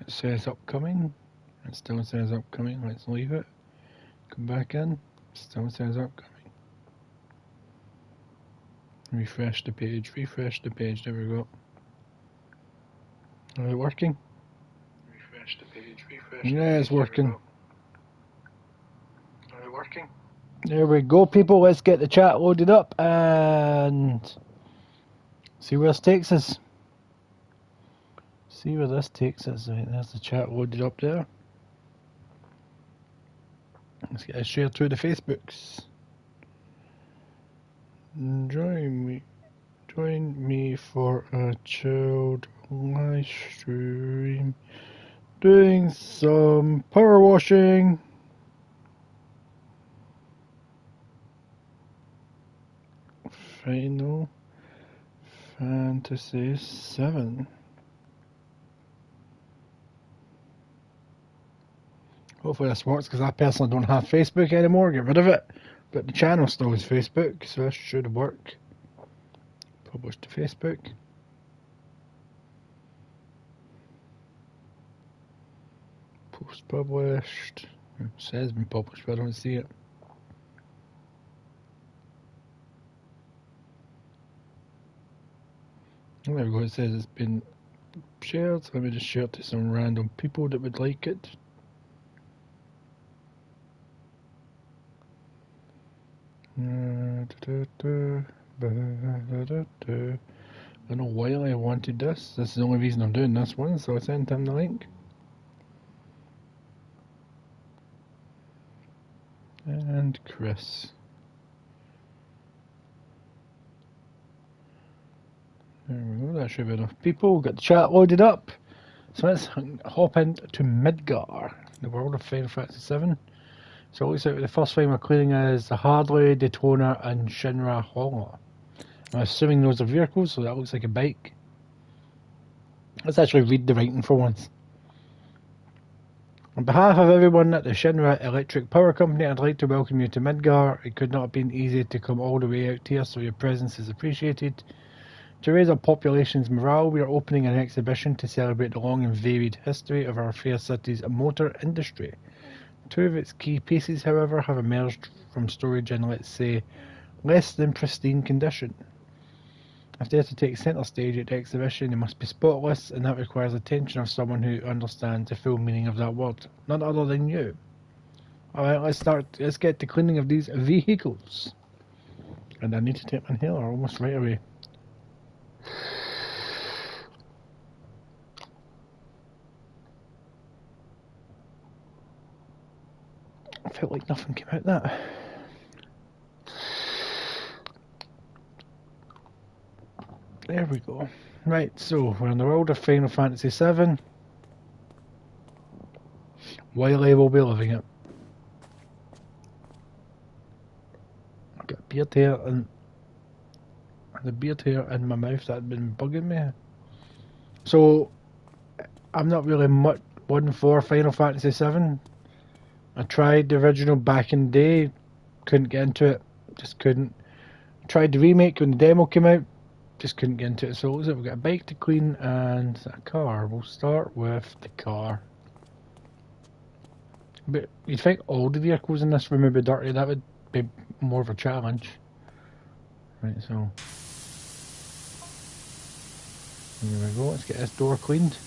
It says upcoming. It still says upcoming. Let's leave it. Come back in. Still says upcoming. Refresh the page. Refresh the page. There we go. Is it working? Refresh the page. Refresh. Yeah, it's working. Is it working? There we go, people. Let's get the chat loaded up and see where this takes us. See where this takes us. Right, there's the chat loaded up there. Let's get it shared through the Facebooks. Join me for a chilled live stream. Doing some power washing. Final Fantasy VII. Hopefully this works, because I personally don't have Facebook anymore. Get rid of it. But the channel still is Facebook, so this should work. Publish to Facebook. Post published. It says been published, but I don't see it. There we go, it says it's been shared, so let me just share it to some random people that would like it. I don't know why I wanted this. This is the only reason I'm doing this one, so I sent him the link. And Chris. There we go, that should be enough people. Got the chat loaded up. So let's hop into Midgar, the world of Final Fantasy VII. So it looks like the first thing we're cleaning is the Harley, Daytona, and Shinra Hauler. I'm assuming those are vehicles, so that looks like a bike. Let's actually read the writing for once. On behalf of everyone at the Shinra Electric Power Company, I'd like to welcome you to Midgar. It could not have been easy to come all the way out here, so your presence is appreciated. To raise our population's morale, we are opening an exhibition to celebrate the long and varied history of our fair city's motor industry. Two of its key pieces, however, have emerged from storage in, let's say, less than pristine condition. If they are to take centre stage at the exhibition, they must be spotless, and that requires the attention of someone who understands the full meaning of that word. None other than you. Alright, let's get to cleaning of these vehicles. And I need to take my inhaler almost right away. I felt like nothing came out of that. There we go. Right, so we're in the world of Final Fantasy VII. Wily will be living it. I've got beard hair and the beard hair in my mouth that had been bugging me. So I'm not really much one for Final Fantasy VII. I tried the original back in the day, couldn't get into it, just couldn't. Tried the remake when the demo came out, just couldn't get into it. So we've got a bike to clean and a car. We'll start with the car. But you'd think all the vehicles in this room would be dirty, that would be more of a challenge. Right, so here we go, let's get this door cleaned.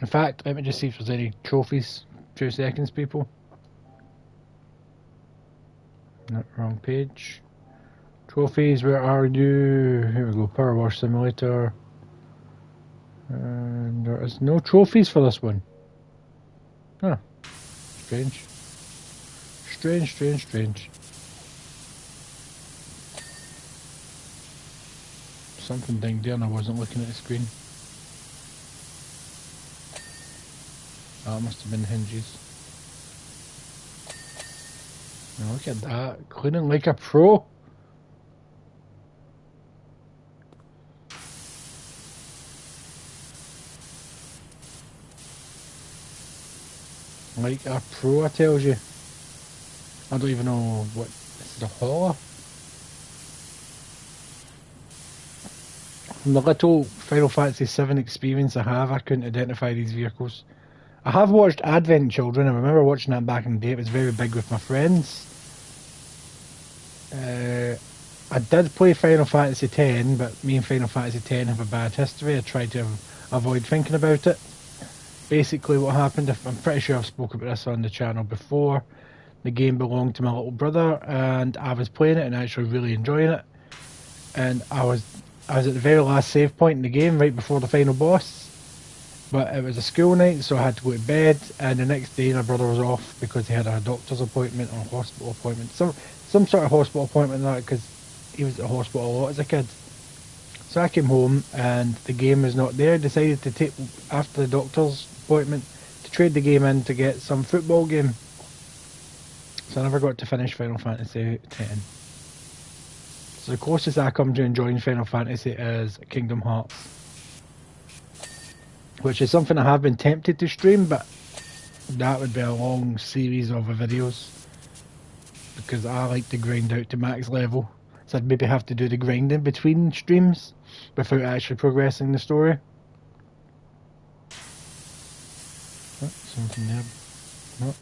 In fact, let me just see if there's any trophies. 2 seconds, people. No, wrong page. Trophies, where are you? Here we go, Powerwash Simulator. And there is no trophies for this one. Huh. Strange. Strange. Something dinged there and I wasn't looking at the screen. Oh, it must have been hinges. Now look at that. Cleaning like a pro. Like a pro, I tells you. I don't even know what... This is a hauler? From the little Final Fantasy VII experience I have, I couldn't identify these vehicles. I have watched Advent Children. I remember watching that back in the day. It was very big with my friends. I did play Final Fantasy X, but me and Final Fantasy X have a bad history. I tried to avoid thinking about it. Basically what happened, I'm pretty sure I've spoken about this on the channel before, the game belonged to my little brother and I was playing it and actually really enjoying it. And I was at the very last save point in the game, right before the final boss. But it was a school night, so I had to go to bed, and the next day my brother was off because he had a doctor's appointment or a hospital appointment. Some sort of hospital appointment, that because he was at the hospital a lot as a kid. So I came home and the game was not there. I decided to take, after the doctor's appointment, to trade the game in to get some football game. So I never got to finish Final Fantasy X. So the closest I come to enjoying Final Fantasy is Kingdom Hearts, which is something I have been tempted to stream, but that would be a long series of videos because I like to grind out to max level. So I'd maybe have to do the grinding between streams without actually progressing the story. Oh, something there. No.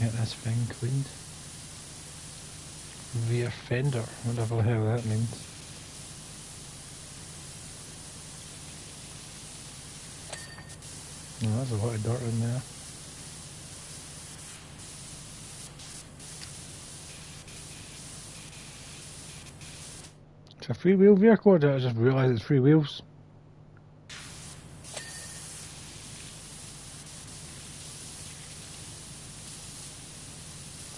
Get this thing cleaned. Rear fender, whatever the hell that means. Oh, there's a lot of dirt in there. It's a three-wheel vehicle, or did I just realise it's three wheels?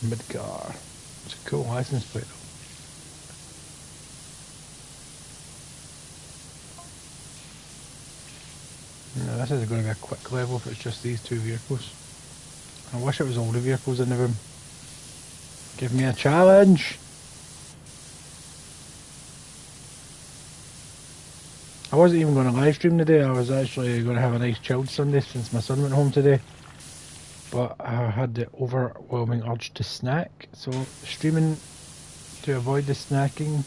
Midgar. It's a cool license plate though. No, this is going to be a quick level if it's just these two vehicles. I wish it was all the vehicles in the room. Give me a challenge! I wasn't even going to live stream today. I was actually going to have a nice chilled Sunday since my son went home today. But I had the overwhelming urge to snack, so streaming to avoid the snacking.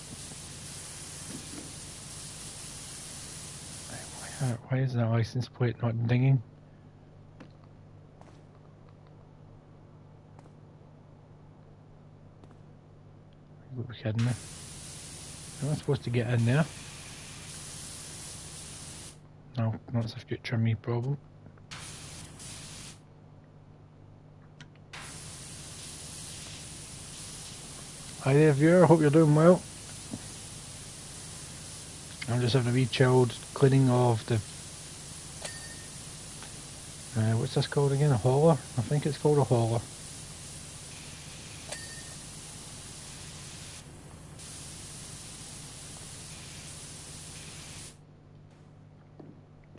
Why is that license plate not dinging? You gotta be kidding me. Am I supposed to get in there? No, that's a future me problem. Hi there viewer, hope you're doing well. I'm just having a wee chilled cleaning of the... what's this called again? A hauler? I think it's called a hauler.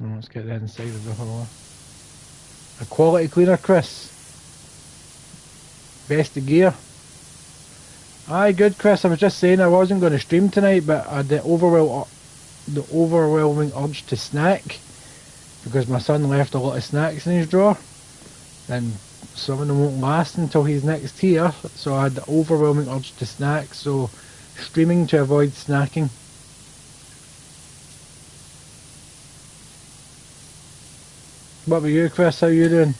Let's get the inside of the hauler. A quality cleaner, Chris. Best of gear. Aye, good, Chris. I was just saying I wasn't going to stream tonight, but I had the overwhelming urge to snack because my son left a lot of snacks in his drawer, and some of them won't last until he's next here. So I had the overwhelming urge to snack. So streaming to avoid snacking. What about you, Chris? How you doing?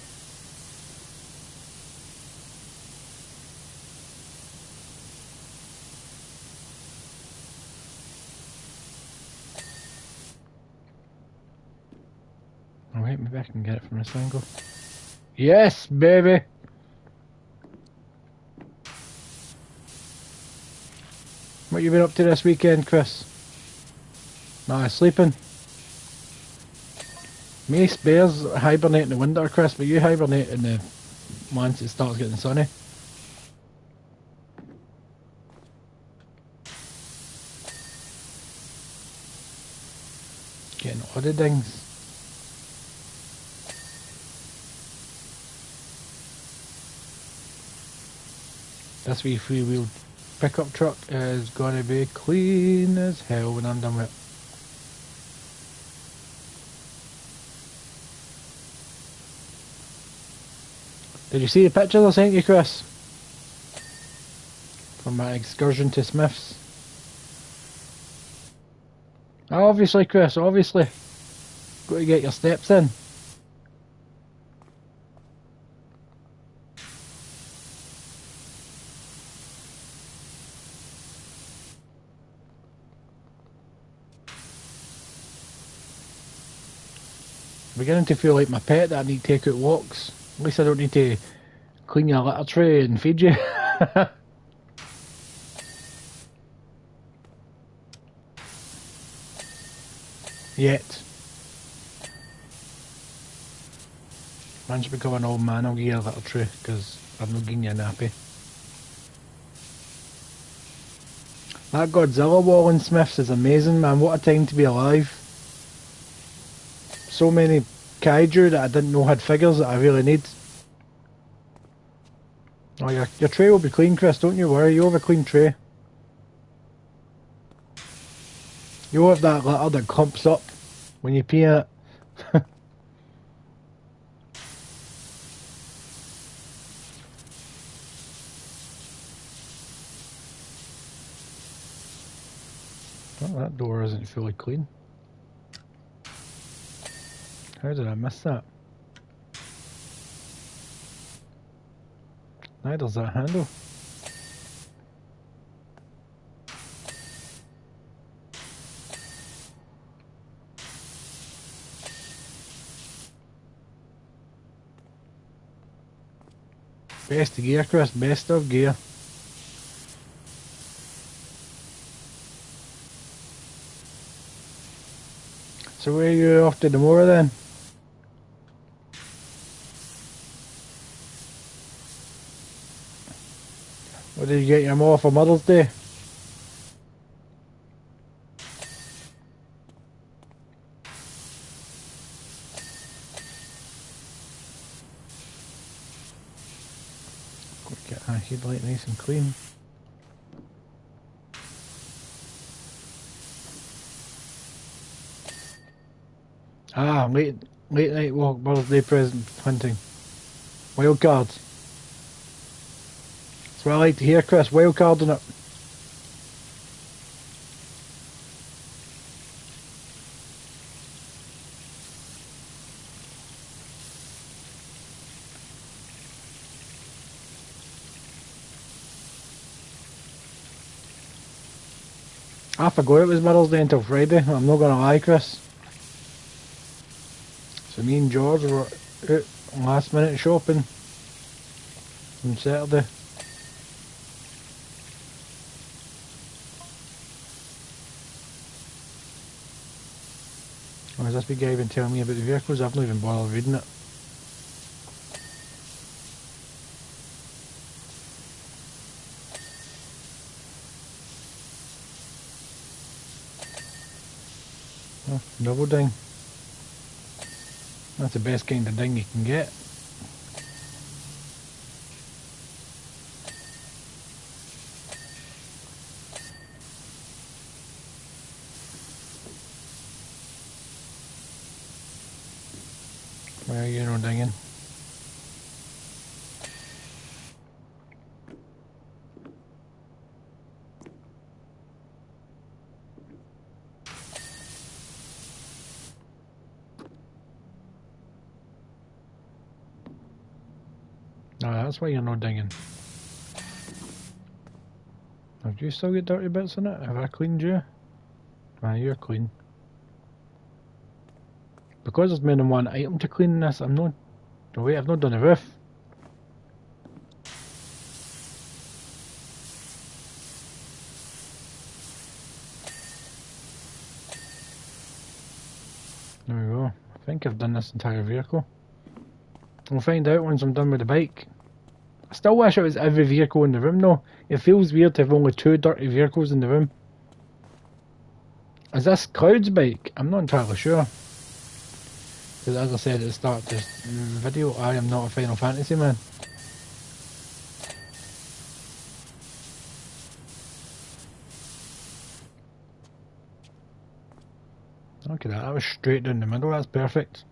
Oh wait, maybe I can get it from this angle. Yes, baby! What you been up to this weekend, Chris? Nah, sleeping. Me bears hibernate in the winter, Chris, but you hibernate in the once it starts getting sunny. Getting odd dings. This wee three-wheel pickup truck is gonna be clean as hell when I'm done with it. Did you see the pictures I sent you, Chris? From my excursion to Smith's? Obviously, Chris, obviously. Got to get your steps in. I'm beginning to feel like my pet that I need to take out walks. At least I don't need to clean your litter tray and feed you. Yet. Once you become an old man, I'll give you a litter tray, because I'm not giving you a nappy. That Godzilla wall in Smith's is amazing, man. What a time to be alive. So many kaiju that I didn't know had figures that I really need. Oh, your tray will be clean, Chris, don't you worry. You'll have a clean tray. You'll have that litter that clumps up when you pee in it. Oh, that door isn't fully clean. How did I miss that? Neither's that handle. Best of gear, Chris, best of gear. So where are you off to tomorrow then? What did you get your mom for Mother's Day? Got to get that headlight nice and clean. Ah, late night walk, birthday present hunting. Wild cards. That's what I like to hear, Chris. Wild carding it. I forgot it was Mother's Day until Friday. I'm not gonna lie, Chris. So me and George were out last minute shopping on Saturday. Oh, is this big guy even telling me about the vehicles? I've not even bothered reading it. Oh, double ding. That's the best kind of ding you can get. Why are you no dinging? No, that's why you're not dinging. Have you still got dirty bits in it? Have I cleaned you? Ah, you're clean. Because there's more than one item to clean in this, I'm not... Oh wait, I've not done the roof. There we go. I think I've done this entire vehicle. We'll find out once I'm done with the bike. I still wish it was every vehicle in the room though. It feels weird to have only 2 dirty vehicles in the room. Is this Cloud's bike? I'm not entirely sure. Because as I said at the start of this video, I am not a Final Fantasy man. Look at that, that was straight down the middle, that's perfect.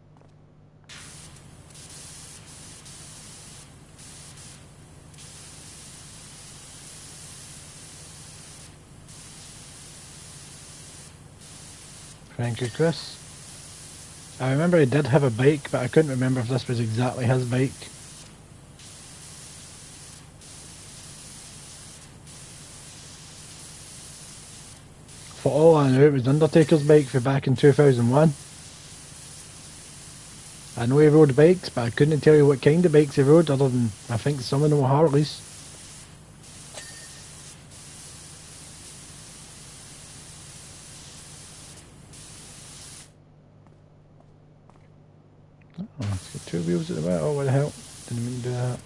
Thank you, Chris. I remember he did have a bike, but I couldn't remember if this was exactly his bike. For all I knew, it was Undertaker's bike for back in 2001. I know he rode bikes, but I couldn't tell you what kind of bikes he rode, other than I think some of them were Harleys. Oh, it's got two wheels at the back. Oh, what the hell? Didn't mean to do that.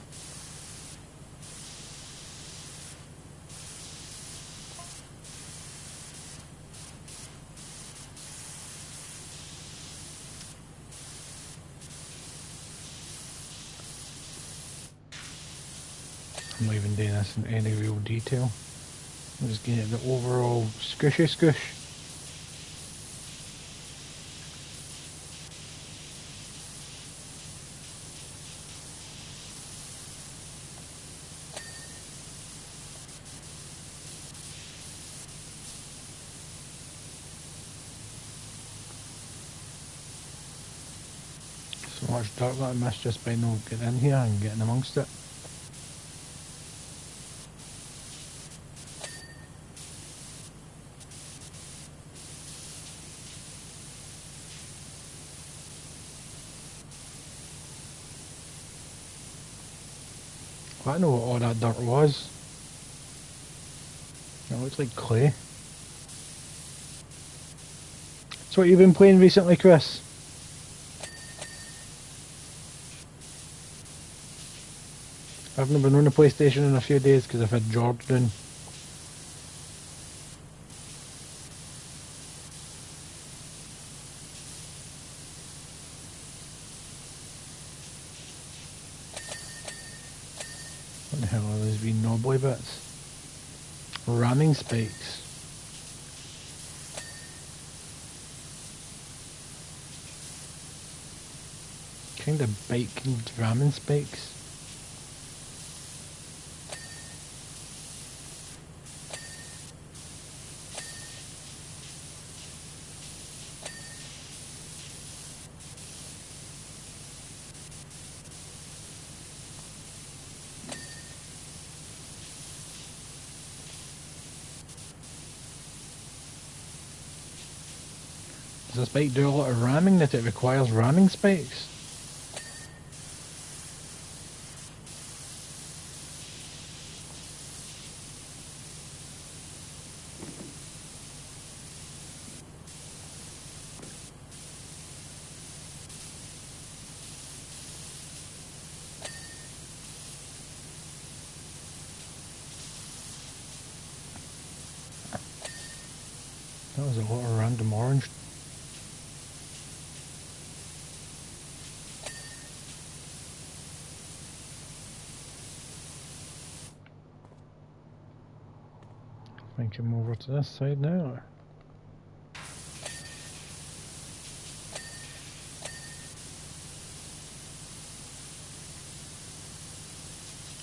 I'm not even doing this in any real detail. I'm just getting the overall squishy squish. So much dirt that I missed just by not getting in here and getting amongst it. I don't know what all that dirt was. It looks like clay. So what you've been playing recently, Chris? I haven't been on the PlayStation in a few days because I've had Jordan. What the hell are these wee knobbly bits? Ramming spikes. Kind of bike ramming spikes. Does this bike do a lot of ramming that it requires ramming spikes? That was a lot of random orange. I think I'm over to this side now.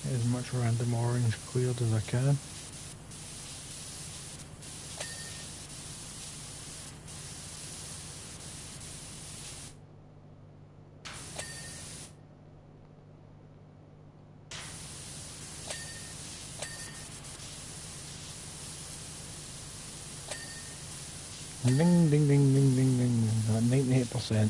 Get as much random orange cleared as I can. Ding ding ding ding ding ding. At 98%.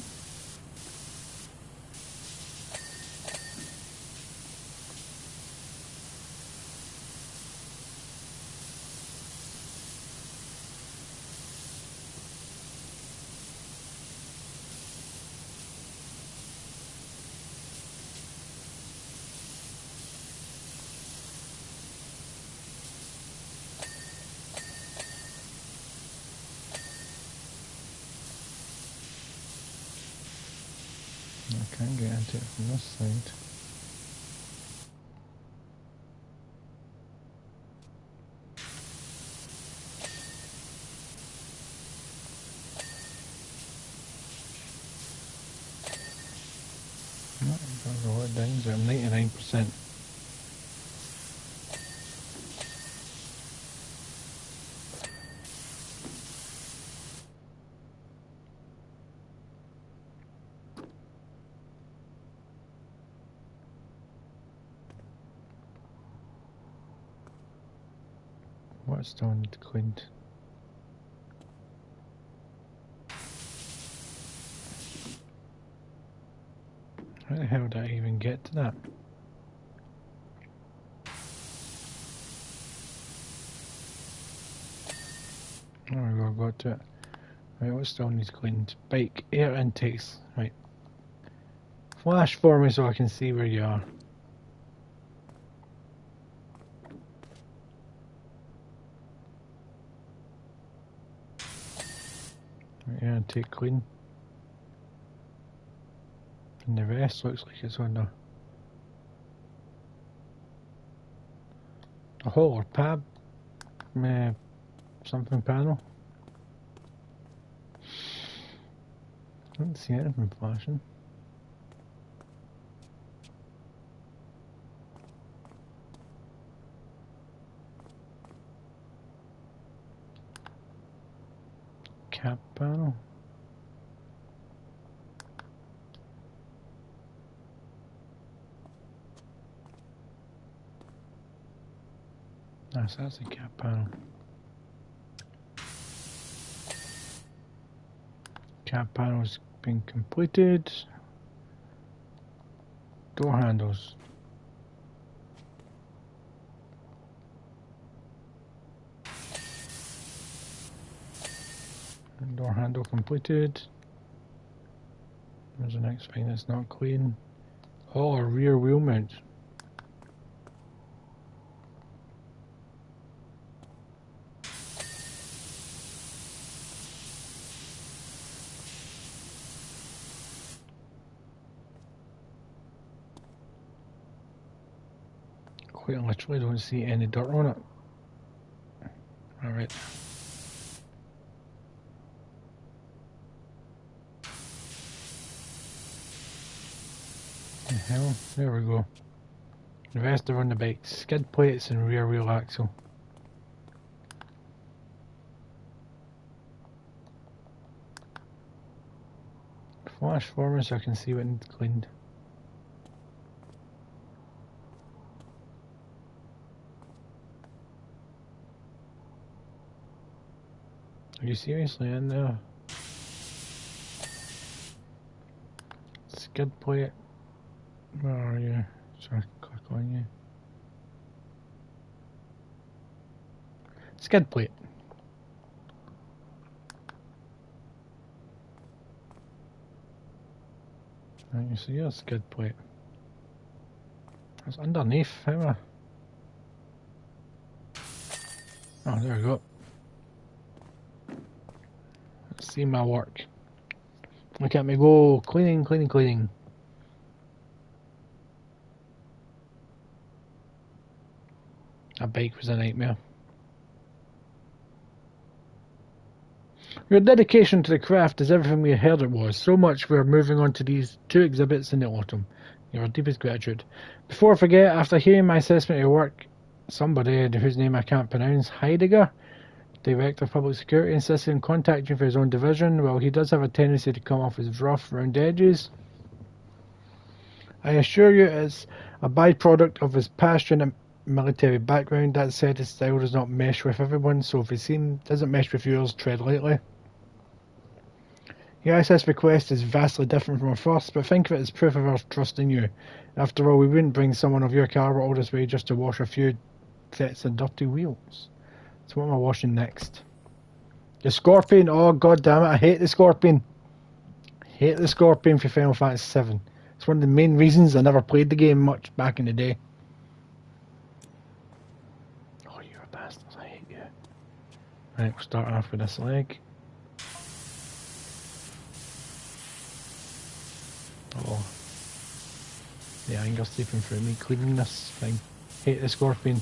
I can't get into it from this side. No, there's a lot of things. I'm 99%. What's still need cleaned? How the hell did I even get to that? There we go, got to it. Right, what still needs cleaned? Bike, air intakes. Right. Flash for me so I can see where you are. Right, air intake clean. And the rest looks like it's on a hole or pab. Something panel. I don't see anything flashing. Cap panel. Nice, that's a cap panel. Cap panel's been completed. Door handles. And door handle completed. There's the next thing that's not clean. Oh, a rear wheel mount. Quite literally don't see any dirt on it. Alright. The hell? There we go. The rest are on the bike. Skid plates and rear wheel axle. Flash for me so I can see what needs cleaned. Are you seriously in there? Skid plate. Where are you? Sorry, click on you. Skid plate. Right, you see your skid plate. It's underneath, how Oh, there we go. Let's see my work. Look at me go. Cleaning, cleaning, cleaning. That bike was a nightmare. Your dedication to the craft is everything we heard it was. So much we're moving on to these 2 exhibits in the autumn. Your deepest gratitude. Before I forget, after hearing my assessment of your work, somebody whose name I can't pronounce, Heidegger, Director of Public Security, insisted on contacting for his own division. Well, he does have a tendency to come off as rough around the edges. I assure you it's a byproduct of his passion and military background. That said, his style does not mesh with everyone, so if his scene doesn't mesh with yours, tread lightly. Your ISS request is vastly different from our first, but think of it as proof of our trust in you. After all, we wouldn't bring someone of your caliber all this way just to wash a few sets of dirty wheels. So what am I washing next? The Scorpion. Oh, god damn it, I hate the Scorpion. Hate the Scorpion for Final Fantasy VII. It's one of the main reasons I never played the game much back in the day. Oh, you're a bastard, I hate you. Right, we'll start off with this leg. Oh. The anger sleeping through me, cleaning this thing. Hate the Scorpion.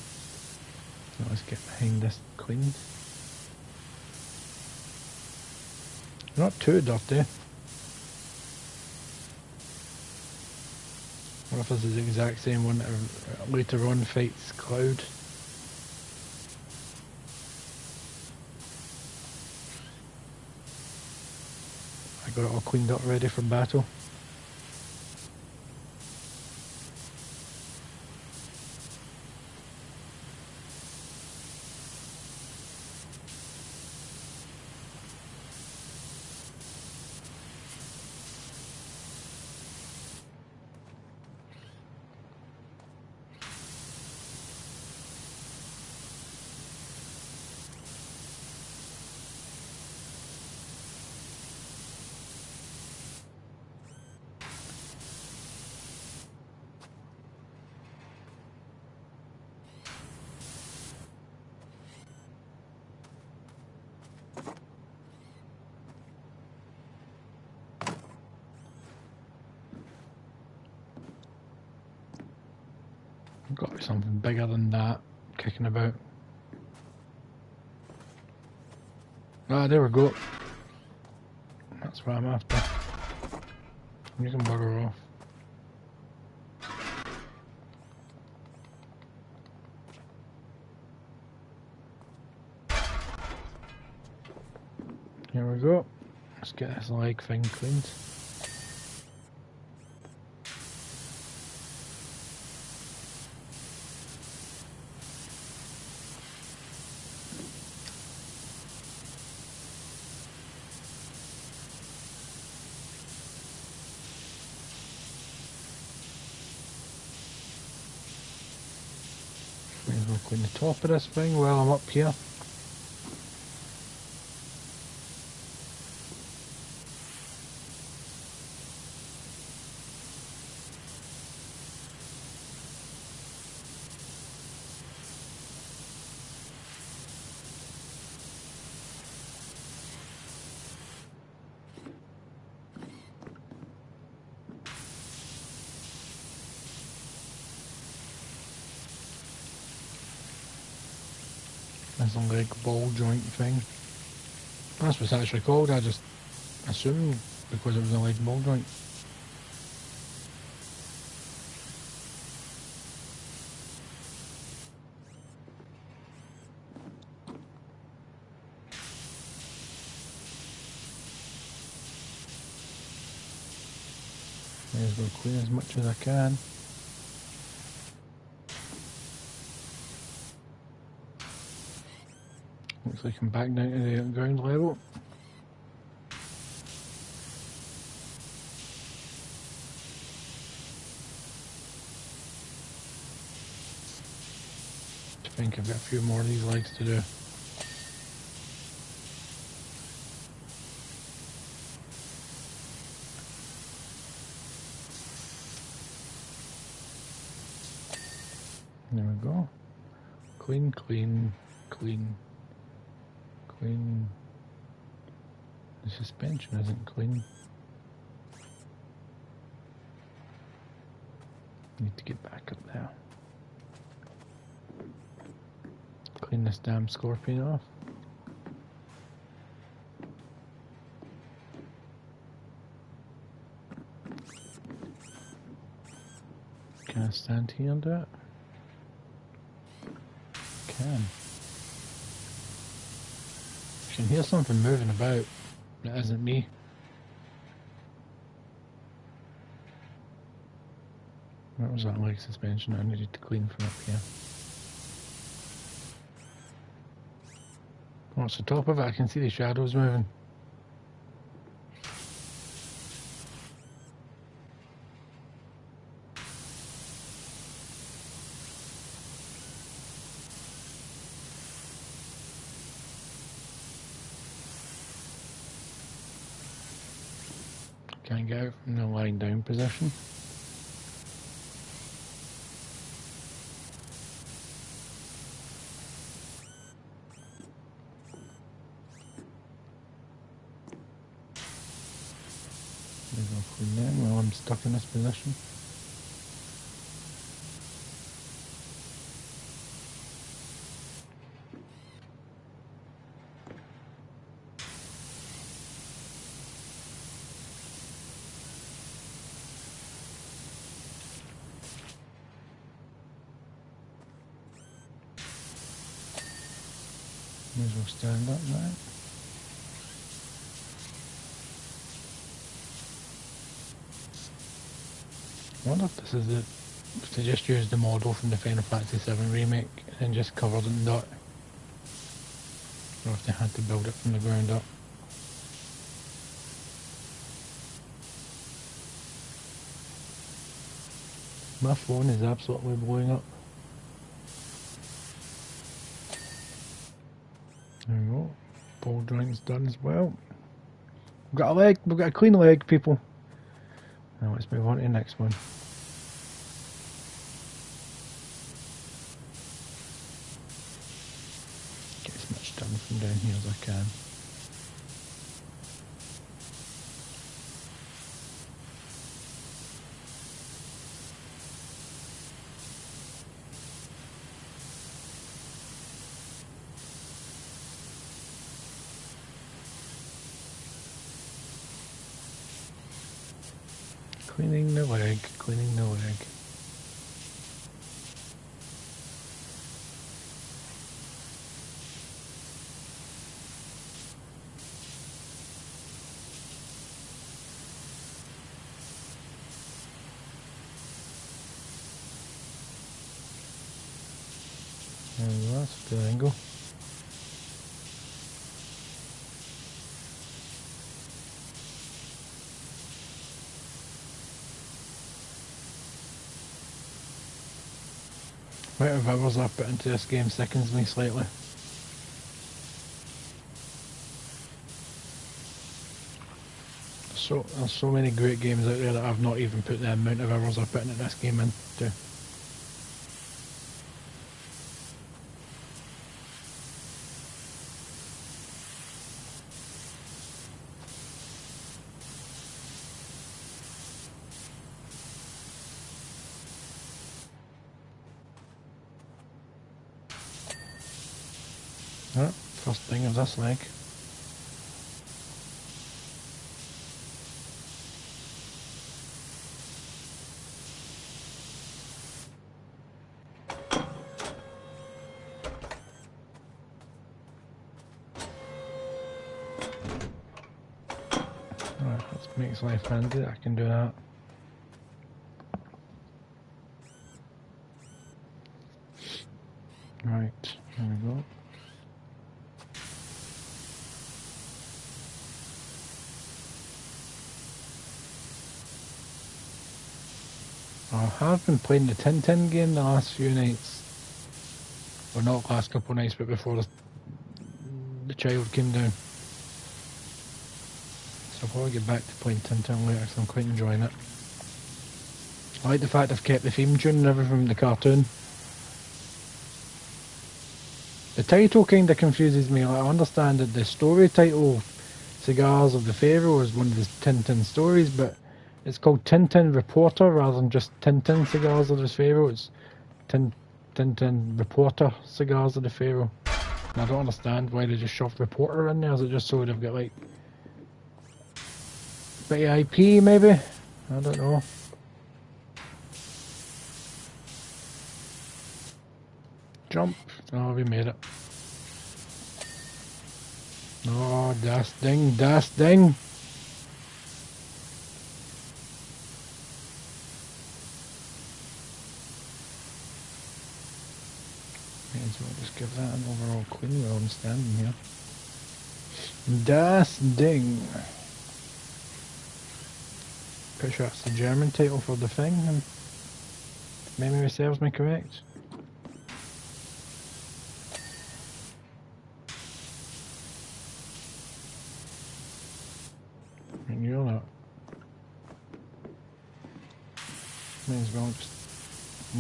Now let's get behind this cleaned. Not too dirty. What if this is the exact same one that later on fights Cloud? I got it all cleaned up ready for battle. be something bigger than that kicking about. Ah, there we go. That's what I'm after. You can bugger off. Here we go. Let's get this leg thing cleaned. May as well clean the top of this thing while I'm up here. This leg ball joint thing. That's what it's actually called. I just assumed because it was a leg ball joint. May as well clean as much as I can. Looks like I'm back down to the ground level. I think I've got a few more of these legs to do. There we go. Clean, clean, clean, clean. The suspension isn't clean. Need to get back up there. Clean this damn scorpion off. Can I stand here and do it? Can. I can hear something moving about. That isn't me. What was that leg suspension I needed to clean from up here? What's the top of it? I can see the shadows moving. Can't get out from the lying down position. Maybe I'll clean them while I'm stuck in this position. May as well stand up now. I wonder if this is the, if they just used the model from the Final Fantasy VII remake and just covered it in dot, or if they had to build it from the ground up. My phone is absolutely blowing up. There we go. Ball joint's done as well. We've got a leg, we've got a clean leg, people. Now let's move on to the next one. Get as much done from down here as I can. Cleaning the leg, cleaning the leg. There we go, that's a good angle. Amount of hours I've put into this game sickens me slightly. So there's so many great games out there that I've not even put the amount of hours I've put into this game into. Alright, first thing of this leg. Alright, that makes life handy, I can do that. Right, there we go. I have been playing the Tintin game the last few nights. Well, not the last couple of nights, but before the child came down. So I'll probably get back to playing Tintin later because I'm quite enjoying it. I like the fact I've kept the theme tune and everything from the cartoon. The title kind of confuses me. Like, I understand that the story title, Cigars of the Pharaoh, is one of the Tintin stories, but it's called Tintin Reporter rather than just Tintin Cigars of the Pharaoh. It's Tintin Reporter Cigars of the Pharaoh. And I don't understand why they just shoved Reporter in there. Is it just so they've got like bit of IP maybe? I don't know. Jump. Oh, we made it. Oh, das Ding, das Ding. May as well just give that an overall clean while I'm standing here. Das Ding. Pretty sure that's the German title for the thing, and memory serves me correct. And you're not. May as well just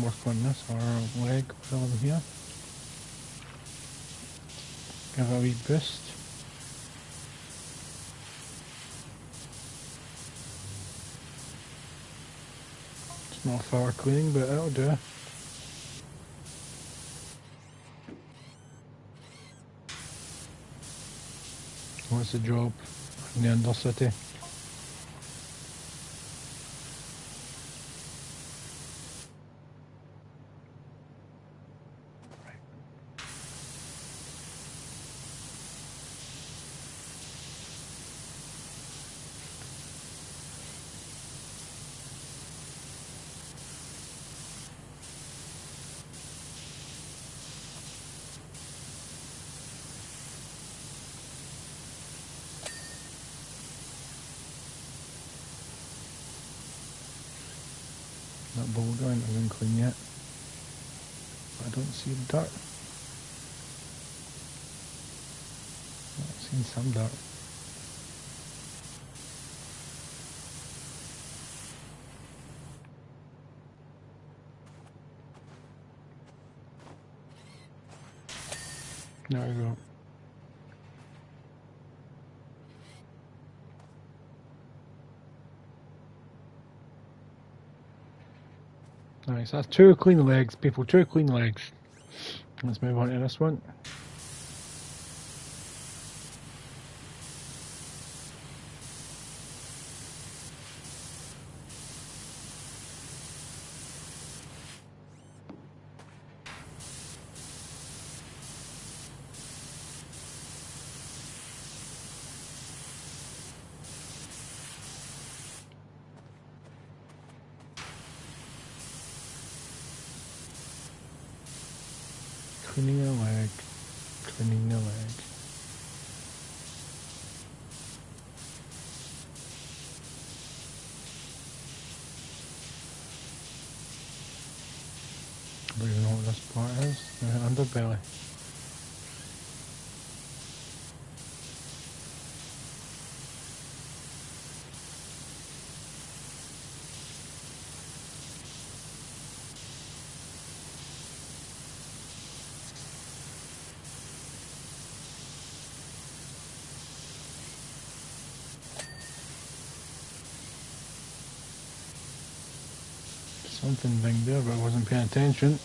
work on this or leg while I'm here. Give it a wee boost. It's not far cleaning, but it'll do. What's the job in the Undercity? That bowl joint isn't clean yet. But I don't see dirt. I've seen some dirt. There we go. Alright, so that's 2 clean legs, people, 2 clean legs. Let's move on to this one. Cleaning a leg. Cleaning the leg. I don't even know what this part is. The underbelly. Something big there, but I wasn't paying attention.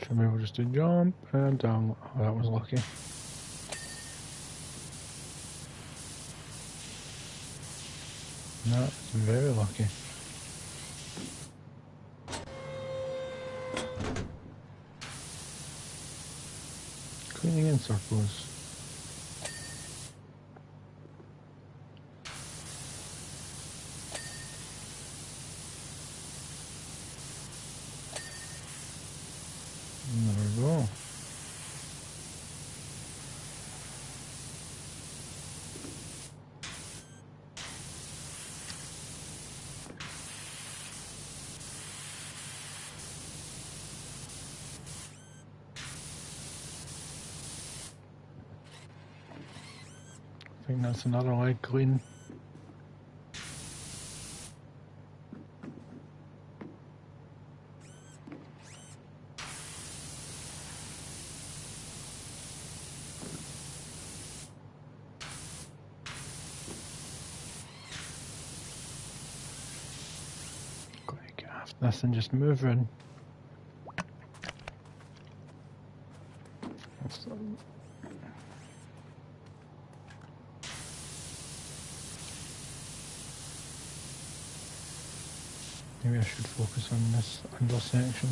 Should be able just to jump and down. Oh, that was lucky. That's very lucky. Cleaning in circles. There we go. I think that's another leg clean. Got to get after this and just move in. Maybe I should focus on this under section.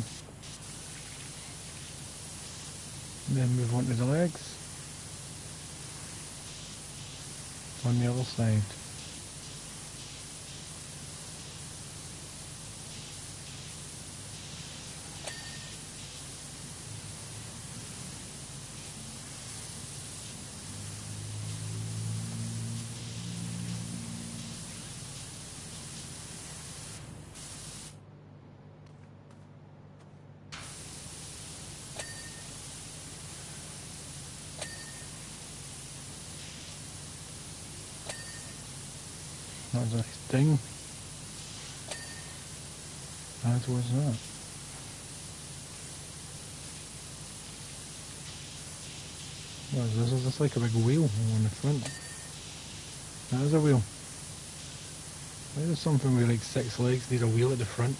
Then move on to the legs. On the other side. That was a nice ding. As was that. What is this? Is this like a big wheel on the front? That is a wheel. Why does something with like 6 legs need a wheel at the front?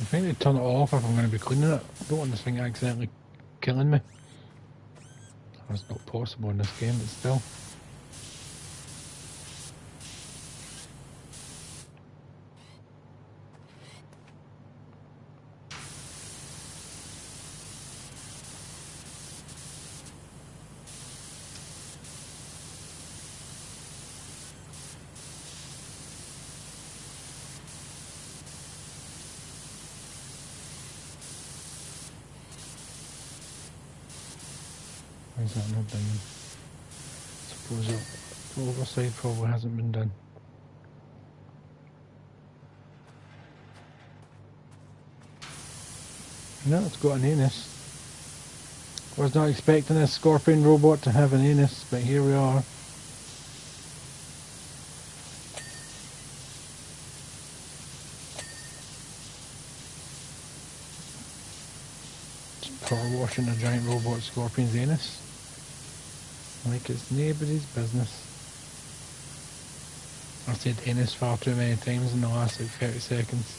I think they turn it off if I'm going to be cleaning it. I don't want this thing accidentally killing me. That's not possible in this game, but still. Why is that not done? Suppose the overside probably hasn't been done. No, it's got an anus. Was not expecting this scorpion robot to have an anus, but here we are. Just power washing a giant robot scorpion's anus. Like it's nobody's business. I've said anus far too many times in the last like 30 seconds.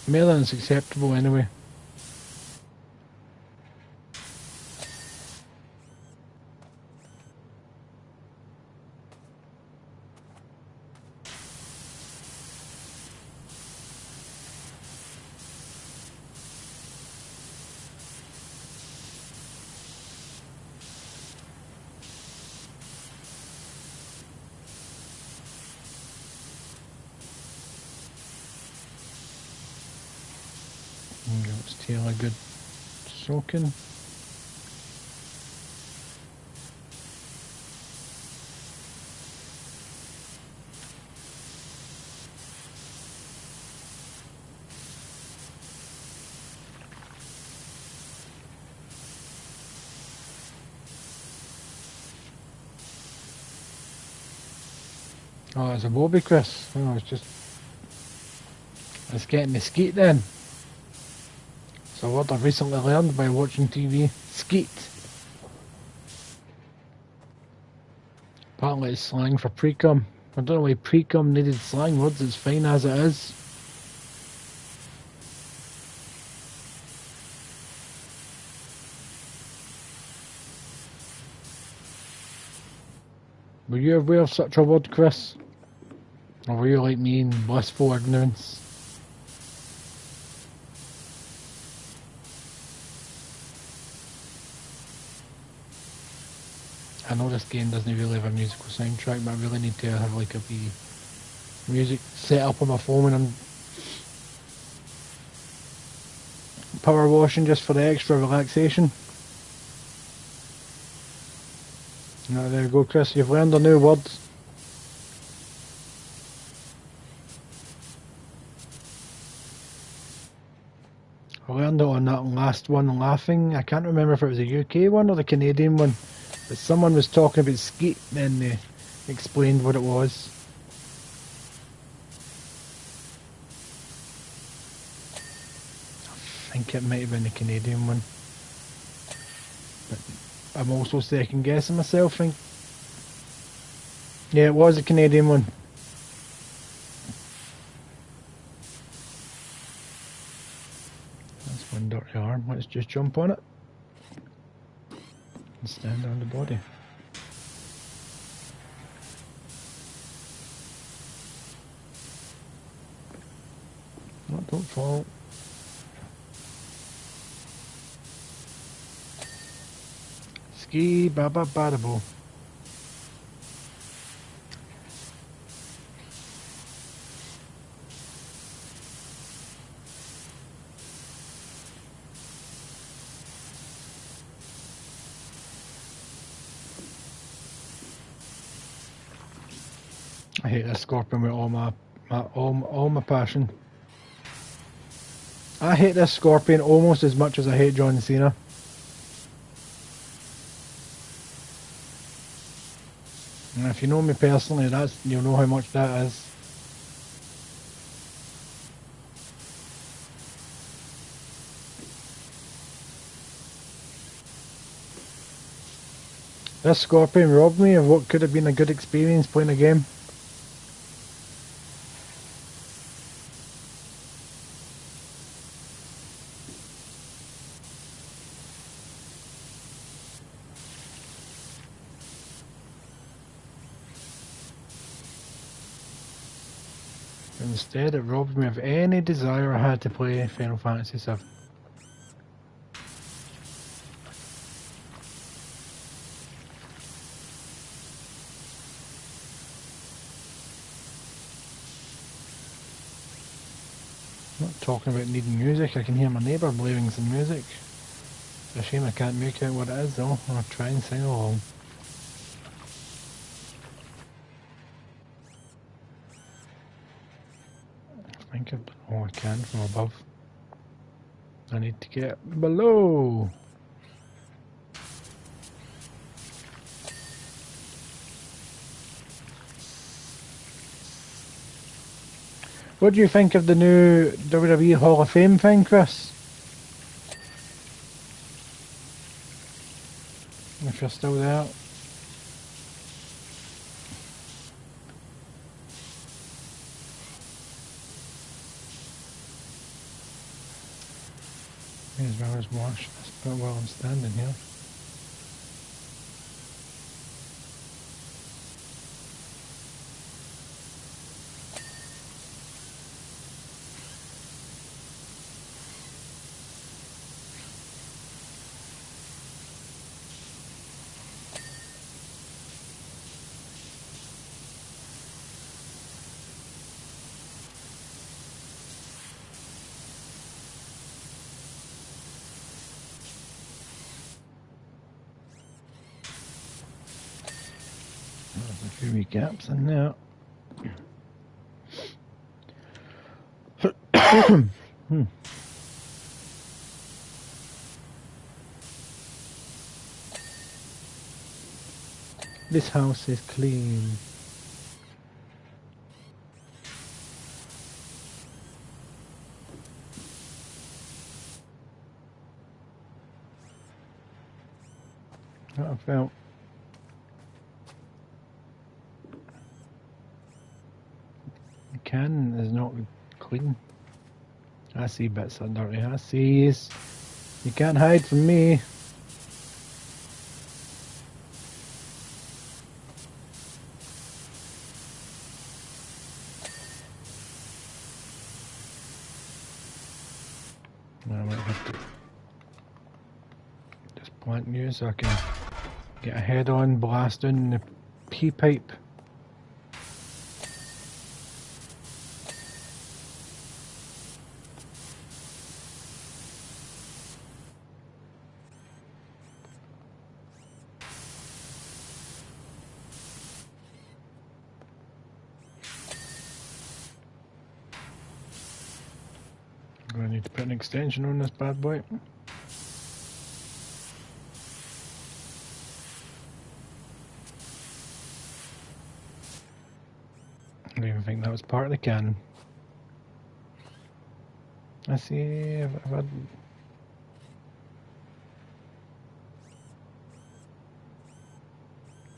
More than it's acceptable anyway. Give its tail a good soaking. Oh, it's a bobby, Chris. Oh, it's getting the skeet then. It's a word I've recently learned by watching TV. Skeet. Apparently it's slang for pre-cum. I don't know why pre-cum needed slang words, it's fine as it is. Were you aware of such a word, Chris? Or were you like me in blissful ignorance? I know this game doesn't really have a musical soundtrack, but I really need to have like a wee music set up on my phone when I'm power washing just for the extra relaxation. Now there you go, Chris, you've learned a new word. I learned it on that last one, laughing. I can't remember if it was a UK one or the Canadian one. But someone was talking about skeet, then they explained what it was. I think it might have been the Canadian one. But I'm also second guessing myself, think. Yeah, it was a Canadian one. That's one dirty arm. Let's just jump on it. And stand on the body. No, don't fall. Ski ba ba ba da bo. I hate this scorpion with all my passion. I hate this scorpion almost as much as I hate John Cena. And if you know me personally, you'll know how much that is. This scorpion robbed me of what could have been a good experience playing a game. Instead, it robbed me of any desire I had to play Final Fantasy VII. I'm not talking about needing music, I can hear my neighbour blaring some music. It's a shame I can't make out what it is though. I'll try and sing along. I think I've done all I can from above. I need to get below. What do you think of the new WWE Hall of Fame thing, Chris? If you're still there. May as well as wash this bit while I'm standing here. There's a few wee gaps in there. This house is clean. What I felt. The can is not clean. I see bits that are dirty. I see you. You can't hide from me. I might have to just plant you so I can get a head-on blast in the pea pipe. I'm going to need to put an extension on this bad boy. I don't even think that was part of the can. I see if I've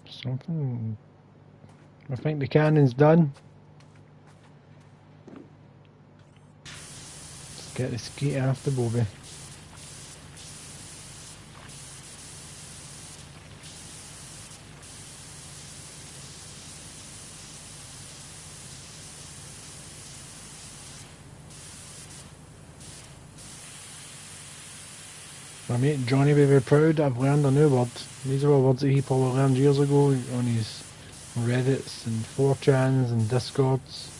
something. I think the cannon's done. Let's get the skeet after Bobby. My mate Johnny will be very proud. I've learned a new word. These are all words that he probably learned years ago on his Reddits and 4chans and Discords.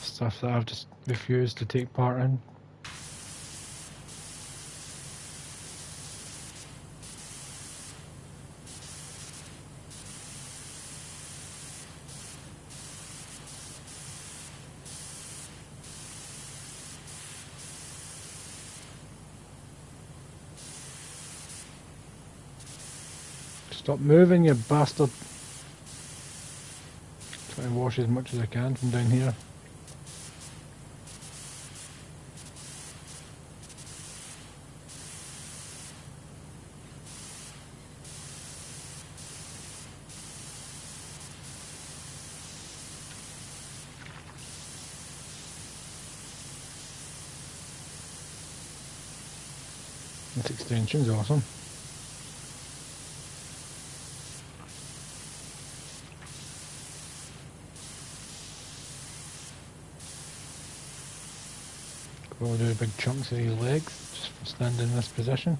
Stuff that I've just refused to take part in. Stop moving, you bastard. Try and wash as much as I can from down here. This extension's awesome. We'll do big chunks of these legs just for standing in this position.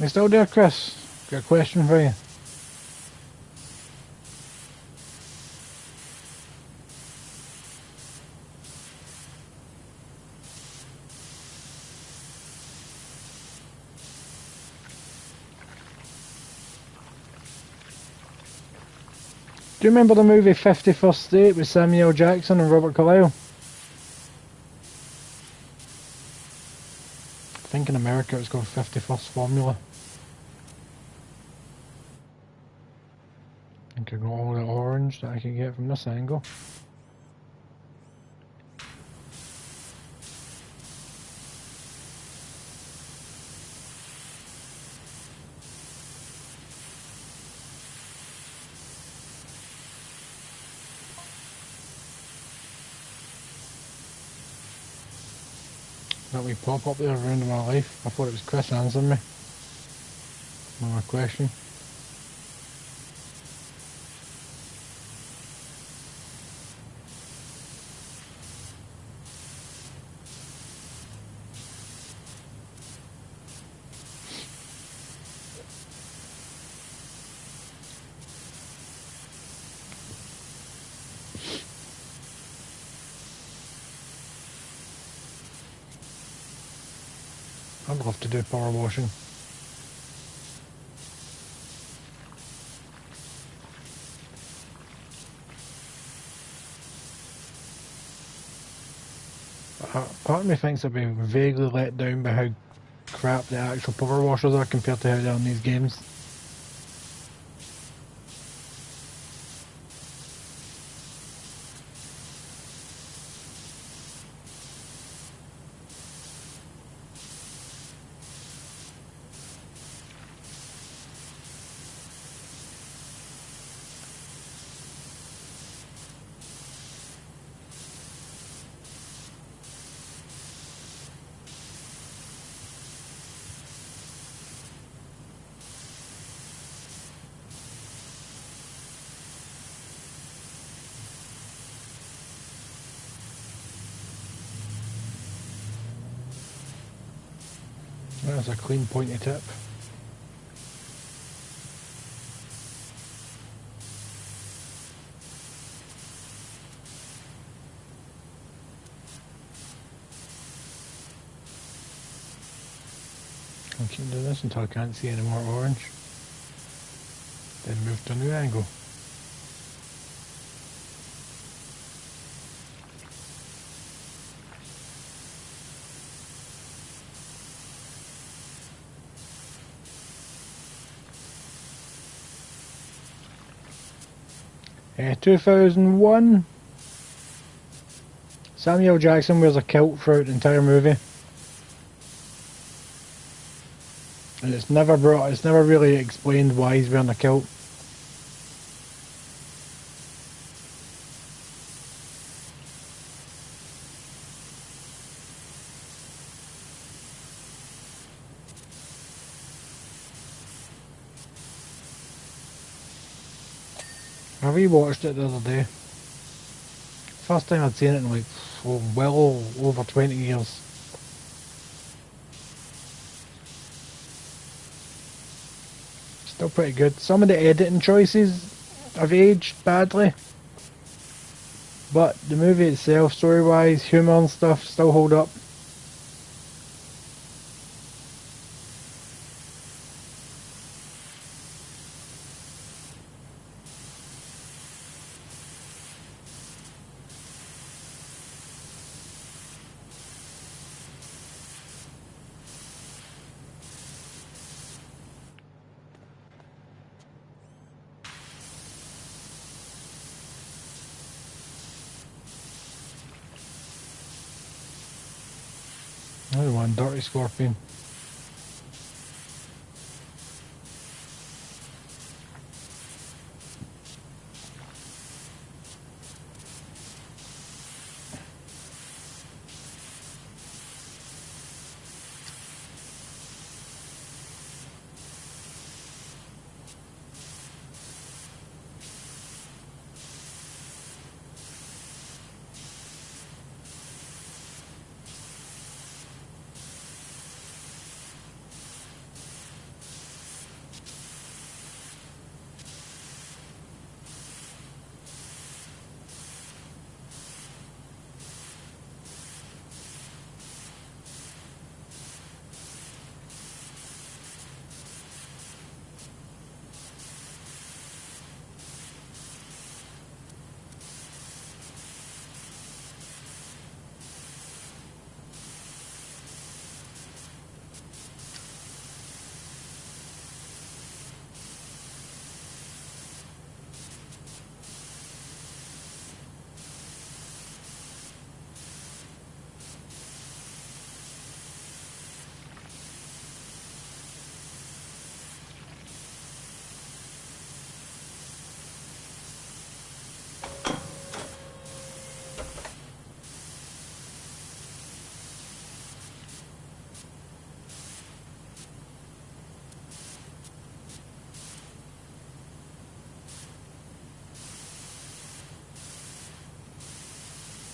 You still there, Chris? Got a question for you. Do you remember the movie 51st State with Samuel Jackson and Robert Carlyle? I think in America it's called 51st Formula. I think I got all the orange that I can get from this angle. That wee pop up there around my life. I thought it was Chris answering me. My question. I'd love to do power washing. Part of me thinks I'd be vaguely let down by how crap the actual power washers are compared to how they are in these games. That's a clean pointy tip. I'll keep doing this until I can't see any more orange. Then move to a new angle. 2001. Samuel Jackson wears a kilt throughout the entire movie. And it's never really explained why he's wearing a kilt. I rewatched it the other day. First time I'd seen it in like well over 20 years. Still pretty good. Some of the editing choices have aged badly, but the movie itself, story-wise, humour and stuff, still hold up. Another one, Dirty Scorpion.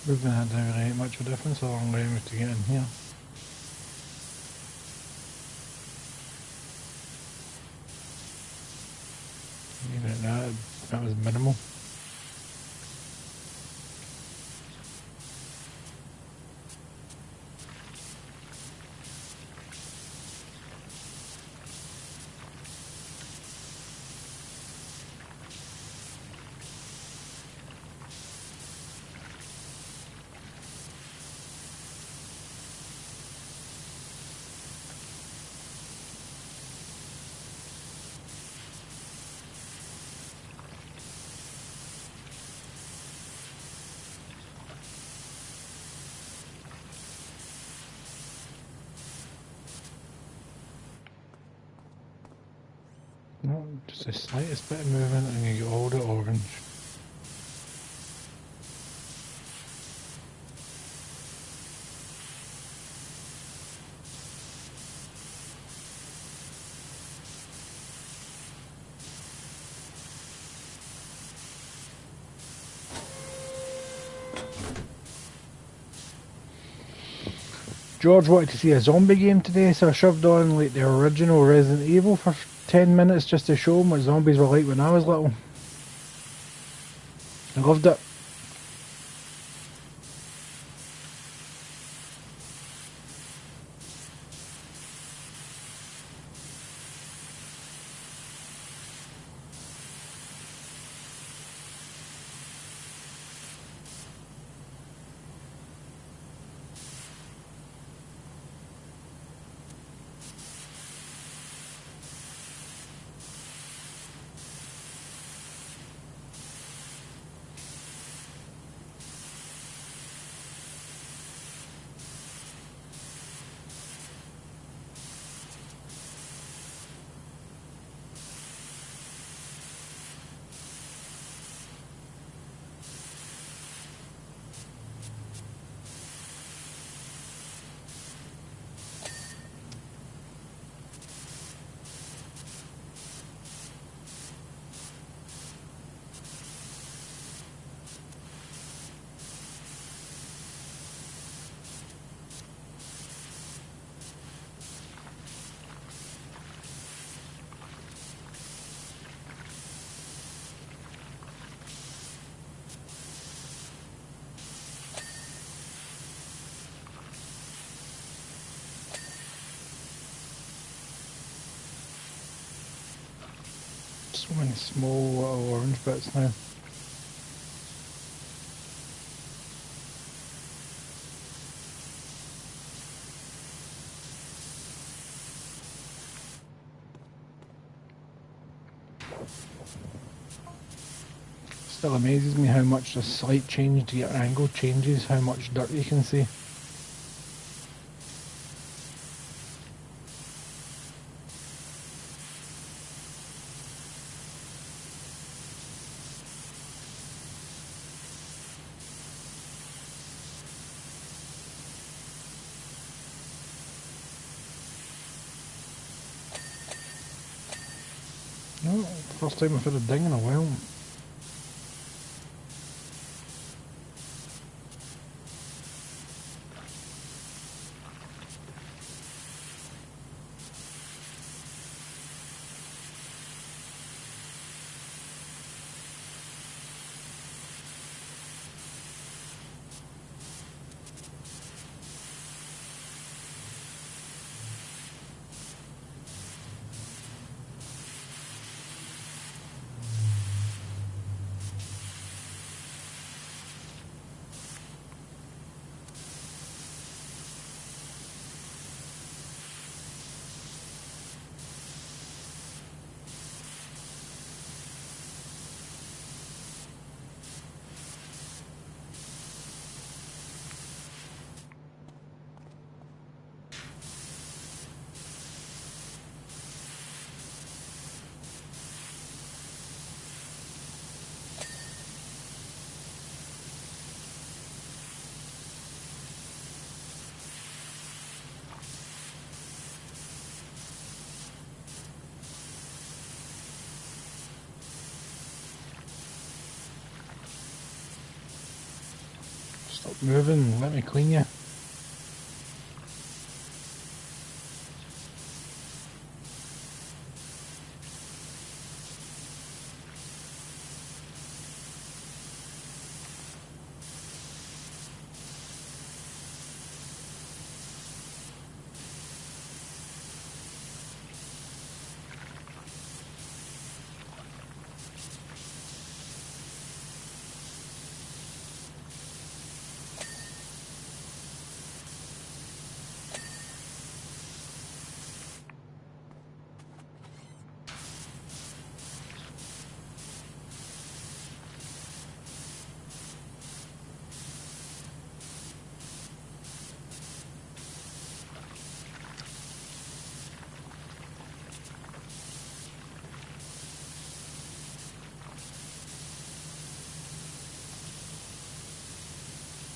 Movement had never really much of a difference, a long way to get in here. Even at that was minimal. No, just the slightest bit of movement and you get all the orange. George wanted to see a zombie game today, so I shoved on like the original Resident Evil for 10 minutes just to show him what zombies were like when I was little. I loved it. So many small little orange bits now. Still amazes me how much a slight change to your angle changes how much dirt you can see. No, first time I've had a ding in a while. moving, let me clean you.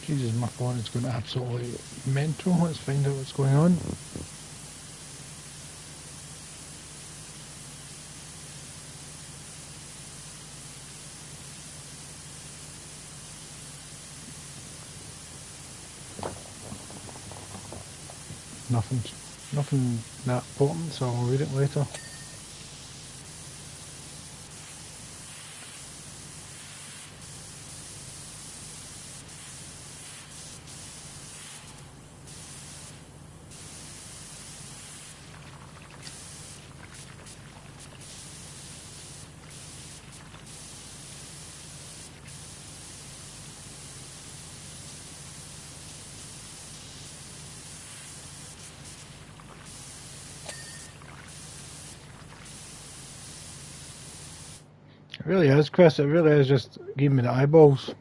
Jesus, my phone is going absolutely mental. Let's find out what's going on. Nothing that important, so I'll read it later. It really is, Chris. It really is just giving me the eyeballs.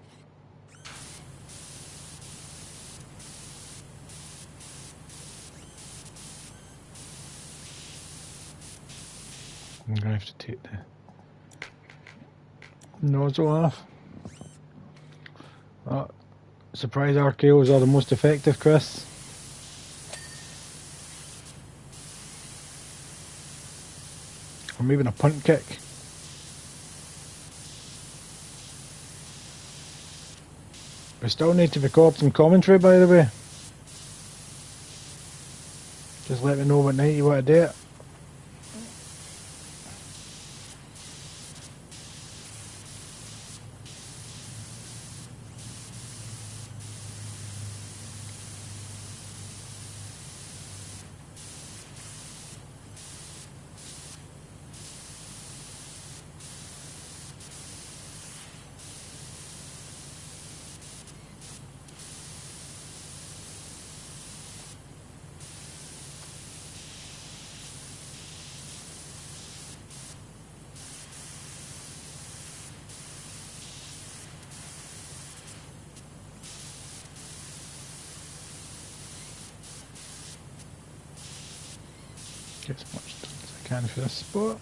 I'm going to have to take the nozzle off. Surprise RKOs are the most effective, Chris. Or maybe a punt kick. We still need to record some commentary, by the way. Just let me know what night you want to do it. Get as much done as I can for this spot.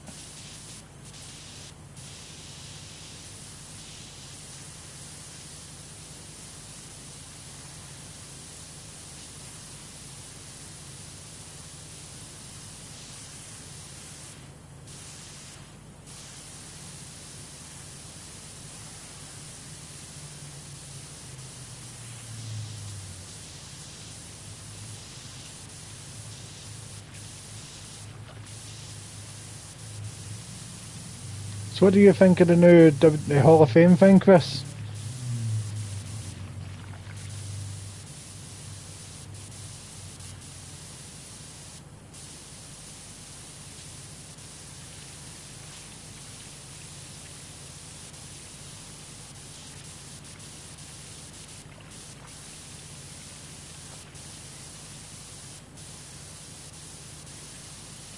So what do you think of the new the Hall of Fame thing, Chris?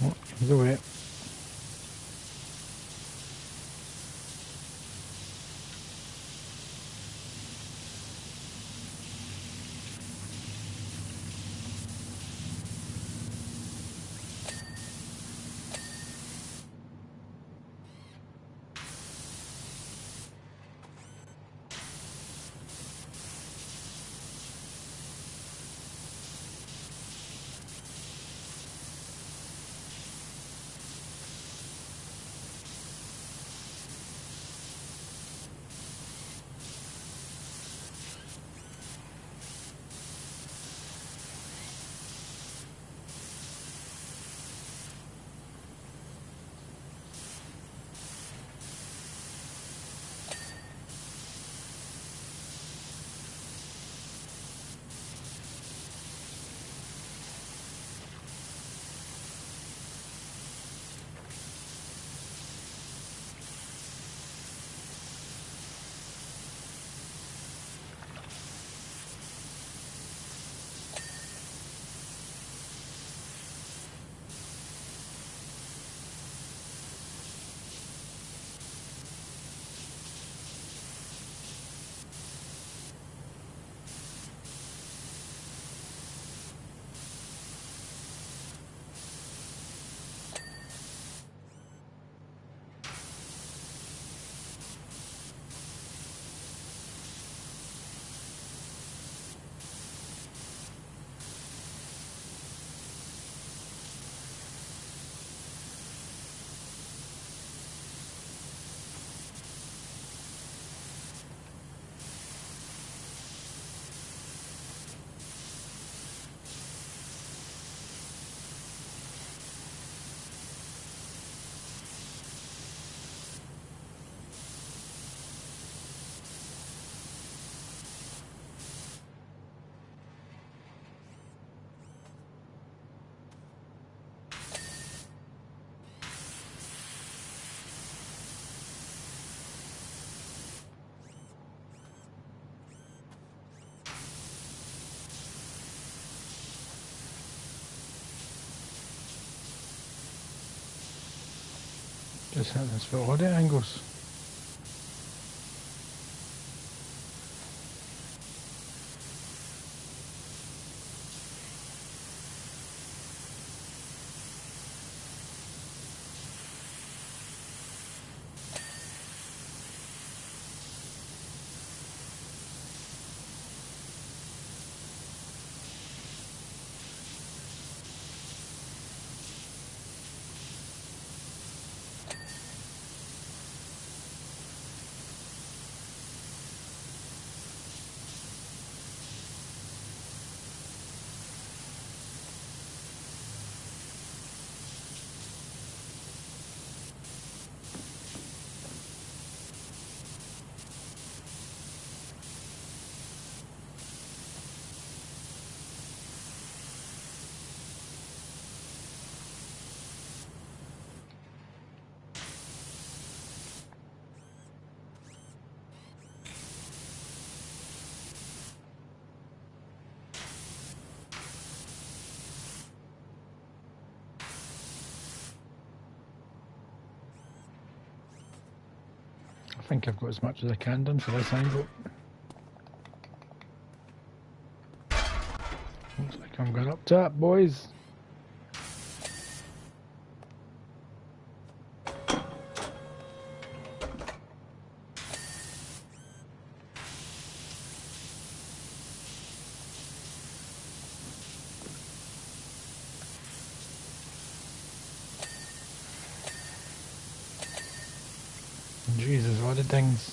Oh, he's away. Just hit this for all the angles. I think I've got as much as I can done for this angle. Looks like I'm going up top, boys. Jesus, what the things.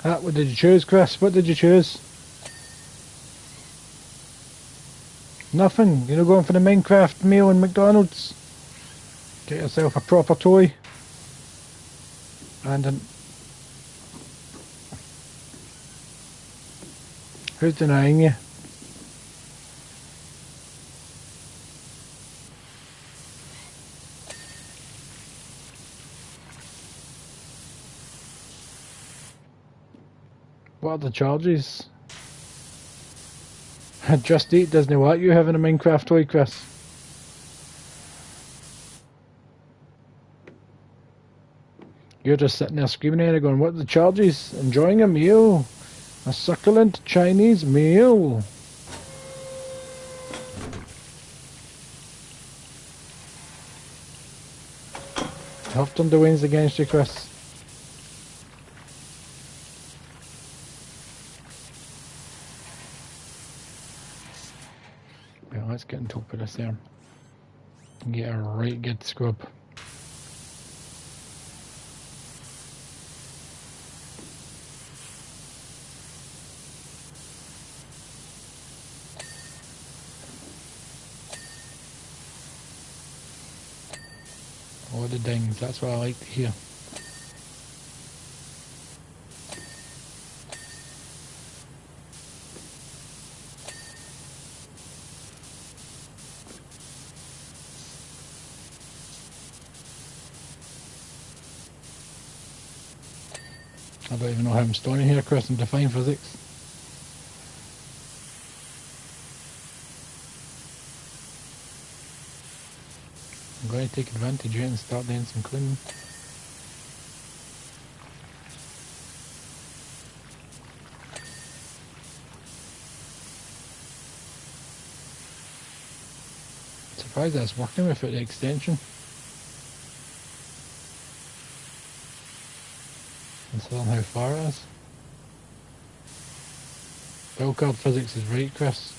What did you choose, Chris? What did you choose? Nothing. You're not going for the Minecraft meal in McDonald's? Get yourself a proper toy. And who's denying you? What are the charges? Just Eat doesn't want you having a Minecraft toy, Chris. You're just sitting there screaming at it going, what are the charges? Enjoying a meal. A succulent Chinese meal. Houghton the wins against you, Chris. Well, let's get on top of this there. Get a right good scrub. All the dings, that's what I like to hear. I don't even know how I'm standing here, Chris, in Define Physics. I'm going to take advantage of it and start doing some cleaning. Surprised that's working without the extension. Considering how far it is. Wildcard physics is right, Chris.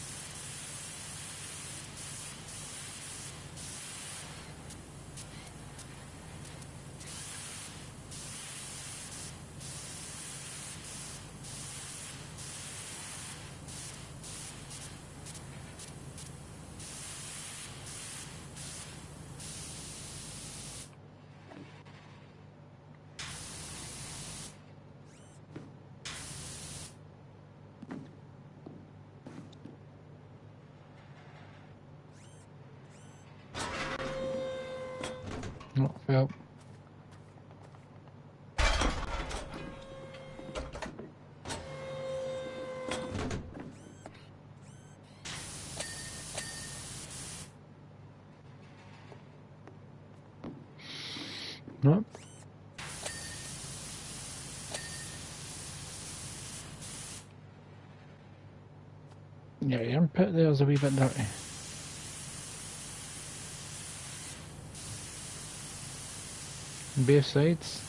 Oh, well. Yeah, your armpit there's a wee bit dirty. Both sides.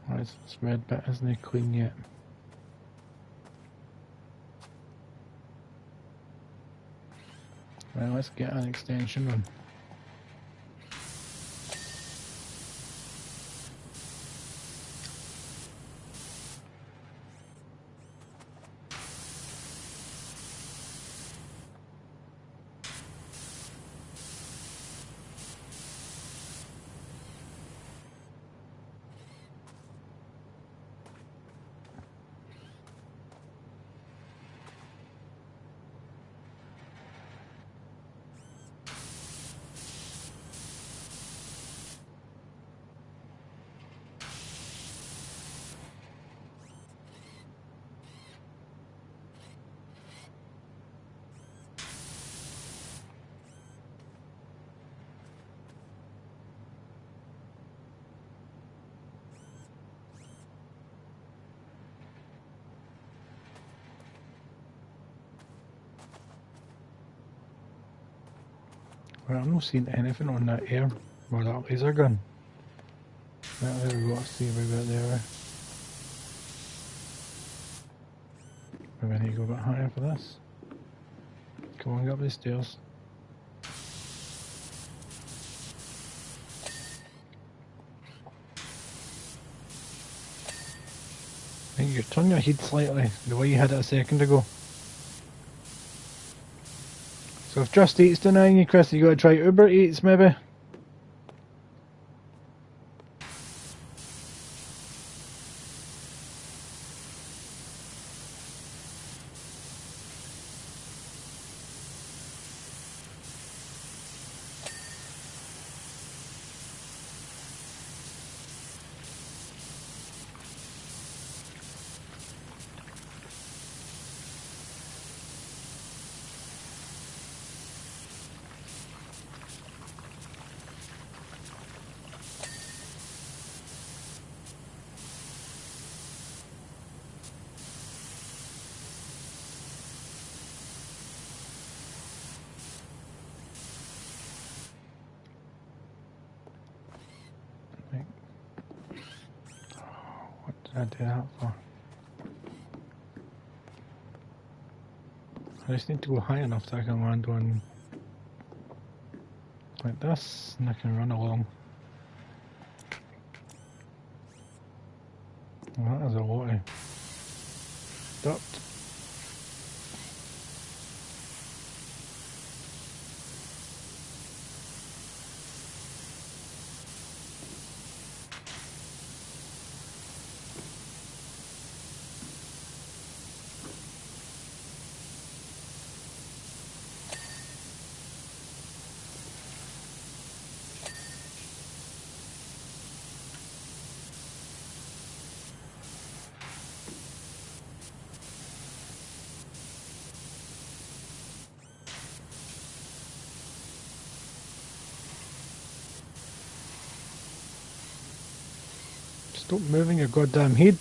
Right, this red bit isn't clean yet. Right, let's get an extension on. Right, I'm not seeing anything on that air or that laser gun. Right, there we go, let's see a wee bit there. Maybe I need to go a bit higher for this. Come on, get up these stairs. I think you turn your head slightly, the way you had it a second ago. So if Just Eat's denying you, Chris, you gotta try Uber Eats maybe? What did I do that for? I just need to go high enough so I can land on like this and I can run along. Well, that is a lot of dirt. Stop moving your goddamn head.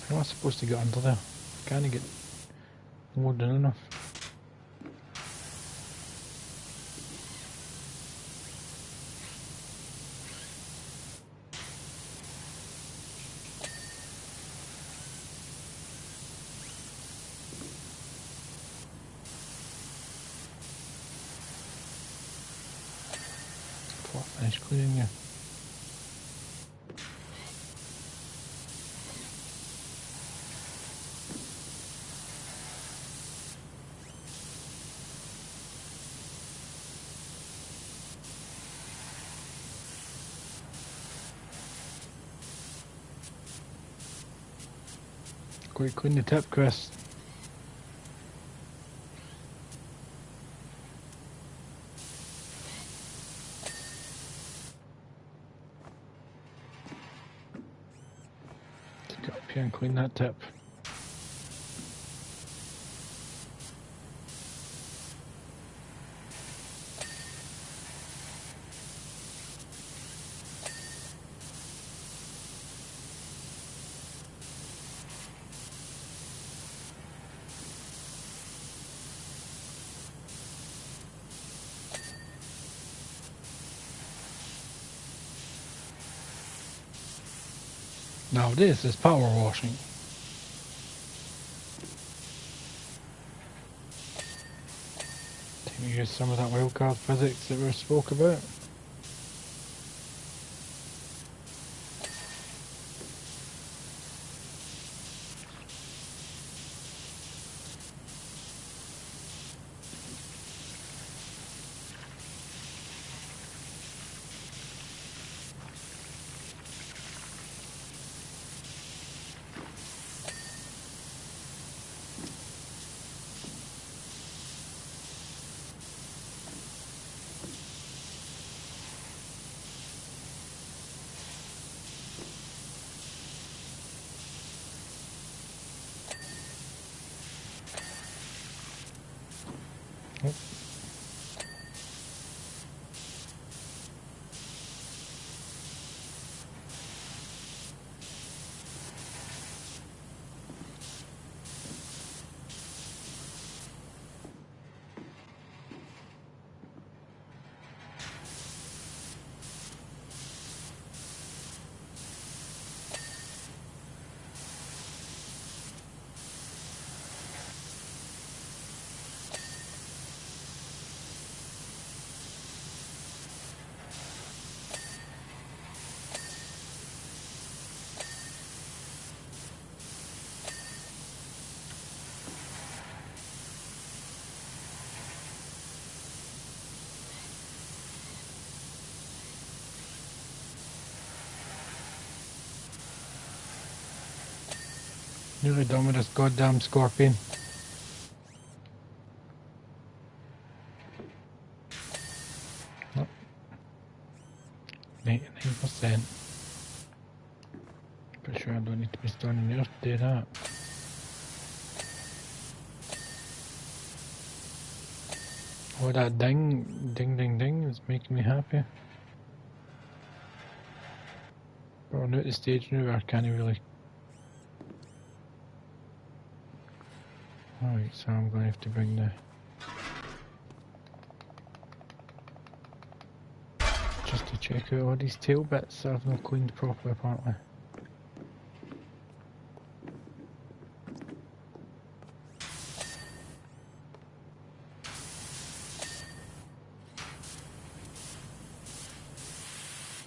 How am I supposed to get under there? Can't I get more than enough? Finish cleaning you. Go clean the tip, Chris. Get up here and clean that tip. Now this is power washing. Can we use some of that wildcard physics that we spoke about? Nearly done with this goddamn scorpion. Oh. 99%. Pretty sure I don't need to be standing there to do that. Oh, that ding, ding, ding, ding is making me happy. But we're not at the stage now where I can't really. Alright, so I'm going to have to bring the. Just to check out all these tail bits that I've not cleaned properly, apparently.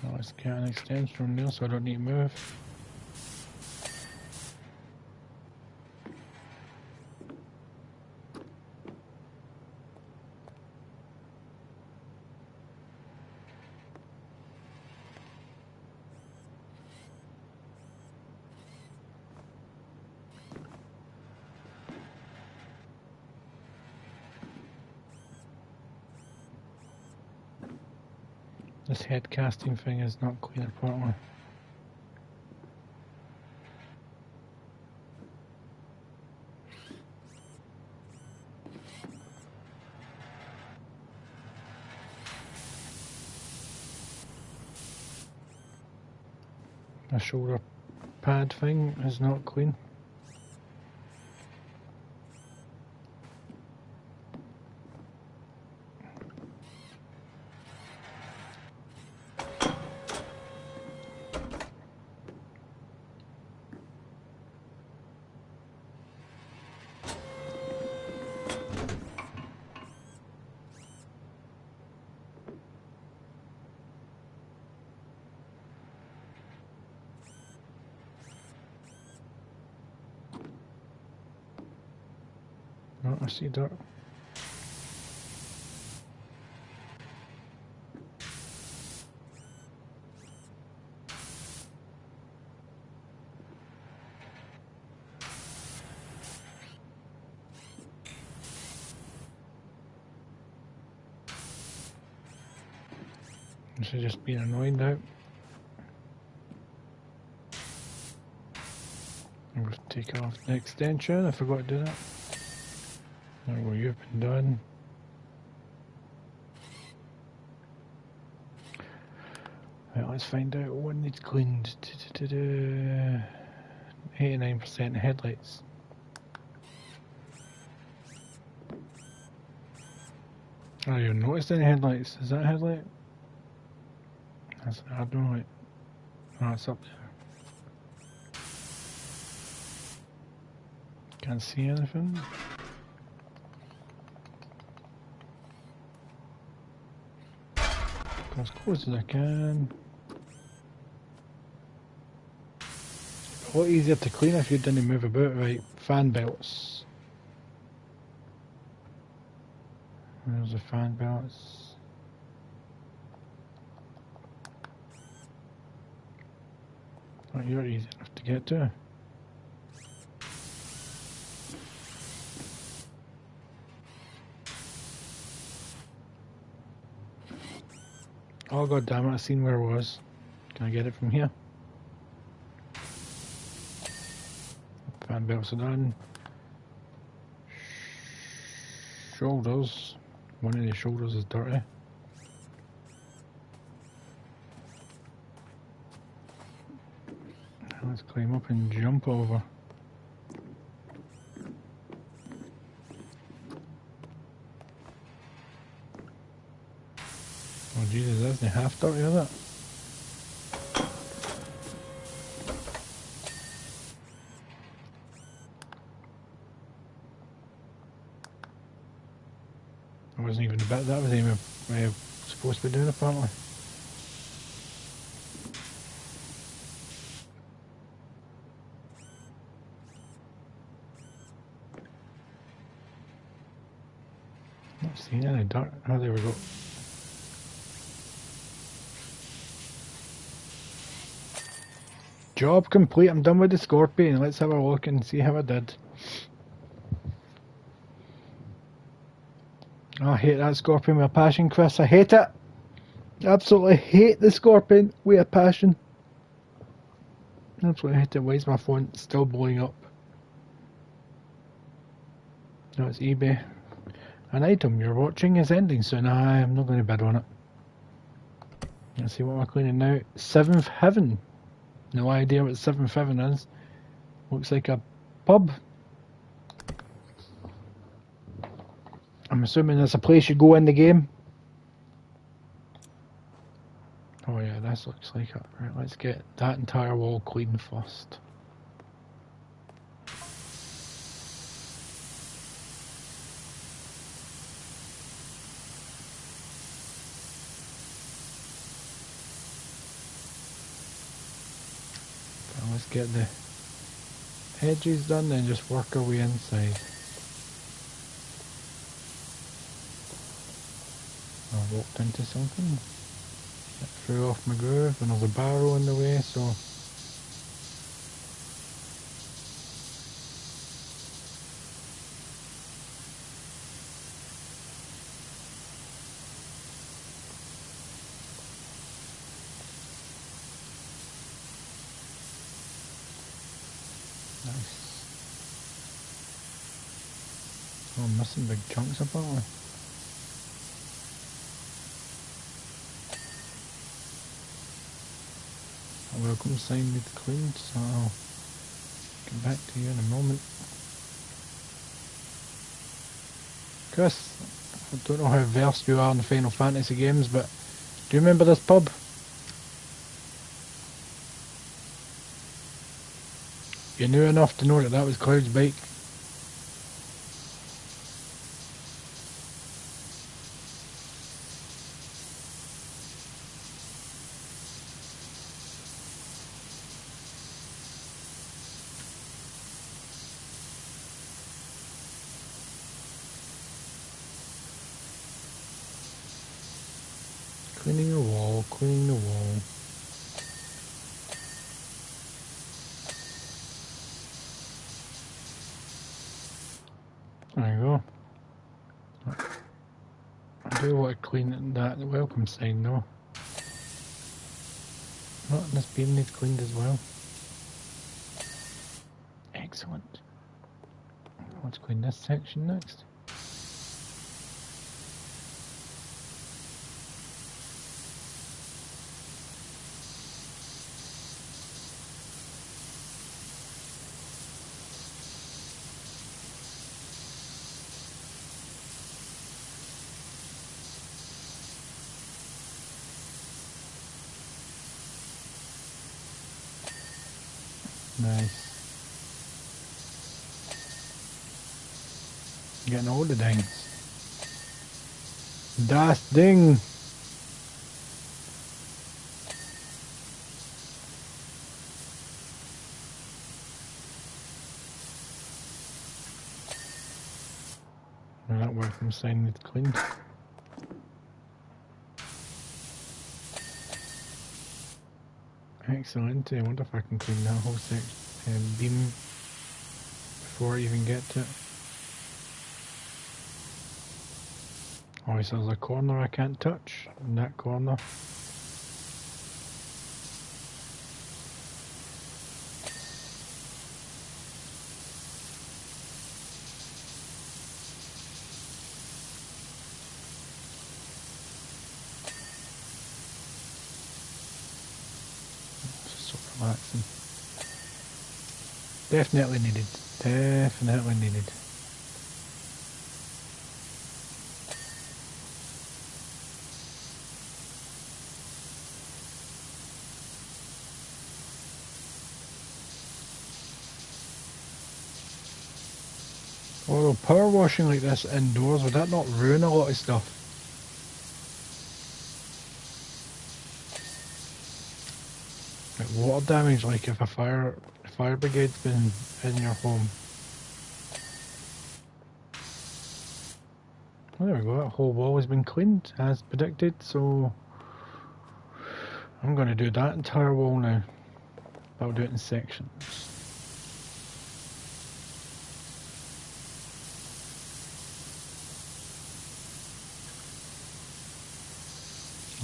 Well, let's get an extension from there so I don't need to move. This head casting thing is not clear properly. The shoulder pad thing is not clean. Oh, I see that. This is just being annoying now. I'm going to take off the extension. I forgot to do that. There we go, you've been done. Right, let's find out what needs cleaned. 89% headlights. Oh, you noticed any headlights? Is that a headlight? That's an admiral light. Oh, it's up there. Can't see anything. Go as close as I can. A lot easier to clean if you didn't move about. Right, fan belts. There's the fan belts. Oh, you're easy enough to get to. Oh god damn it, I seen where it was. Can I get it from here? Fan belts are done. Shoulders. One of the shoulders is dirty. Let's climb up and jump over. Oh Jesus, that's not half dirty, is it? It wasn't even a bit, that was even supposed to be doing apparently. Not seeing any dirt. Oh, there we go. Job complete, I'm done with the scorpion. Let's have a look and see how I did. Oh, I hate that scorpion with a passion, Chris. I hate it. Absolutely hate the scorpion with a passion. Absolutely hate it. Why is my phone still blowing up? No, it's eBay. An item you're watching is ending soon. I'm not going to bid on it. Let's see what we're cleaning now. Seventh Heaven. No idea what Seventh Heaven is. Looks like a pub. I'm assuming that's a place you go in the game. Oh yeah, this looks like it. Right, let's get that entire wall clean first. Let's get the edges done, then just work our way inside. I walked into something. It threw off my groove, and there's a barrow in the way, so... Nice. Oh, I'm missing big chunks apparently. A welcome sign needs cleaned, so I'll get back to you in a moment. Chris, I don't know how versed you are in the Final Fantasy games, but do you remember this pub? You knew enough to know that that was Cloud's bike. Cleaning the wall, cleaning the wall. There you go. I do want to clean that welcome sign though. Oh, and this beam needs cleaned as well. Excellent. Let's clean this section next. Nice. Getting all the dings. Das Ding! Well, that worked from saying it's cleaned. Excellent. I wonder if I can clean that whole section beam before I even get to it. Oh, so there's a corner I can't touch. In that corner. So relaxing. Definitely needed. Definitely needed. Although power washing like this indoors, would that not ruin a lot of stuff? Like water damage, like if a fire brigade's been in your home. Well, there we go, that whole wall has been cleaned as predicted, so I'm going to do that entire wall now. I'll do it in sections.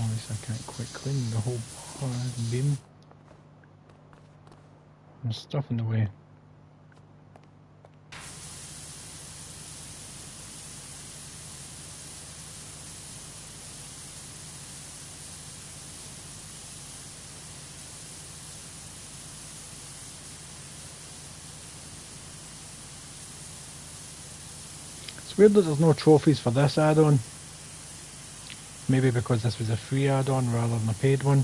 At least I can't quite clean the whole beam. There's stuff in the way. It's weird that there's no trophies for this add-on. Maybe because this was a free add-on rather than a paid one.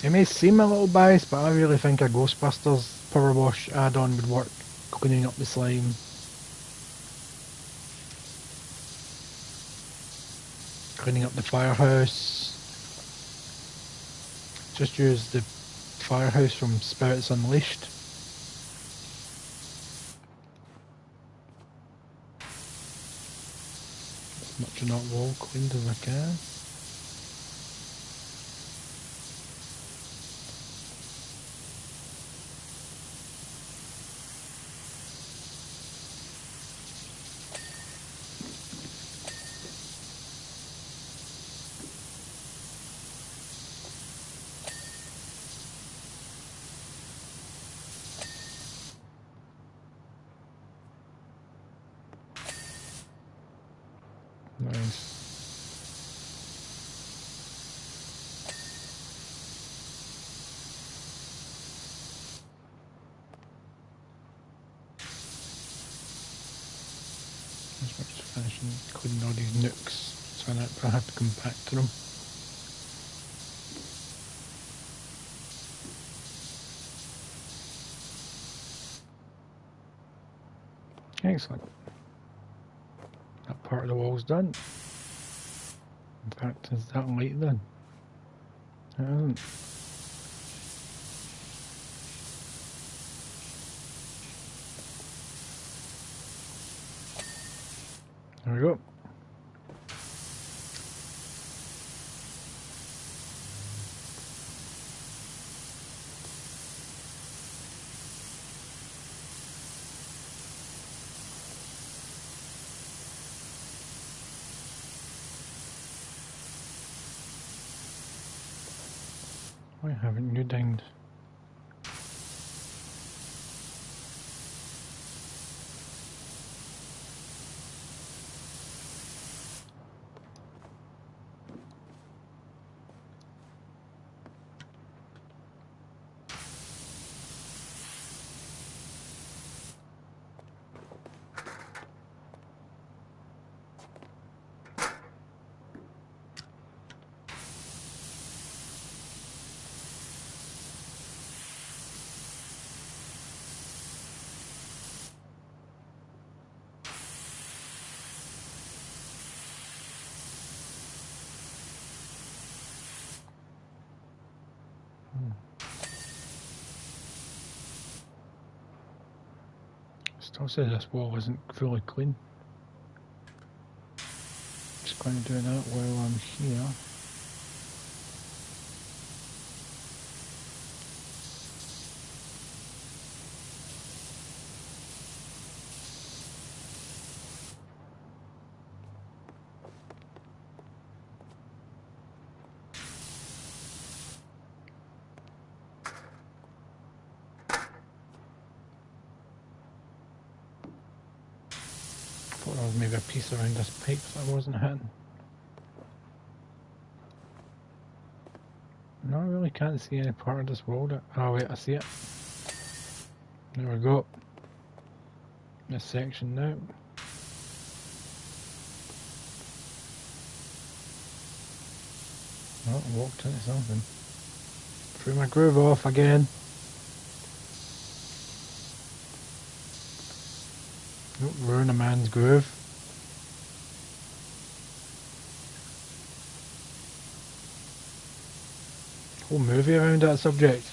It may seem a little biased, but I really think a Ghostbusters Powerwash add-on would work, cleaning up the slime. Cleaning up the firehouse. Just use the firehouse from Spirits Unleashed. As much of that wall cleaned as I can. Nice. Just finishing cleaning all these nooks, so I have to come back to them. Excellent. That part of the wall's done. In fact, is that light then? It isn't. There we go. Why haven't you dinged? Still says this wall isn't fully clean. Just going to do that while I'm here. Thought there was maybe a piece around this pipe that I wasn't hitting. No, I really can't see any part of this wall. Oh wait, I see it. There we go. This section now. Oh, I walked into something. Threw my groove off again. Nope, ruin a man's groove. Whole movie around that subject.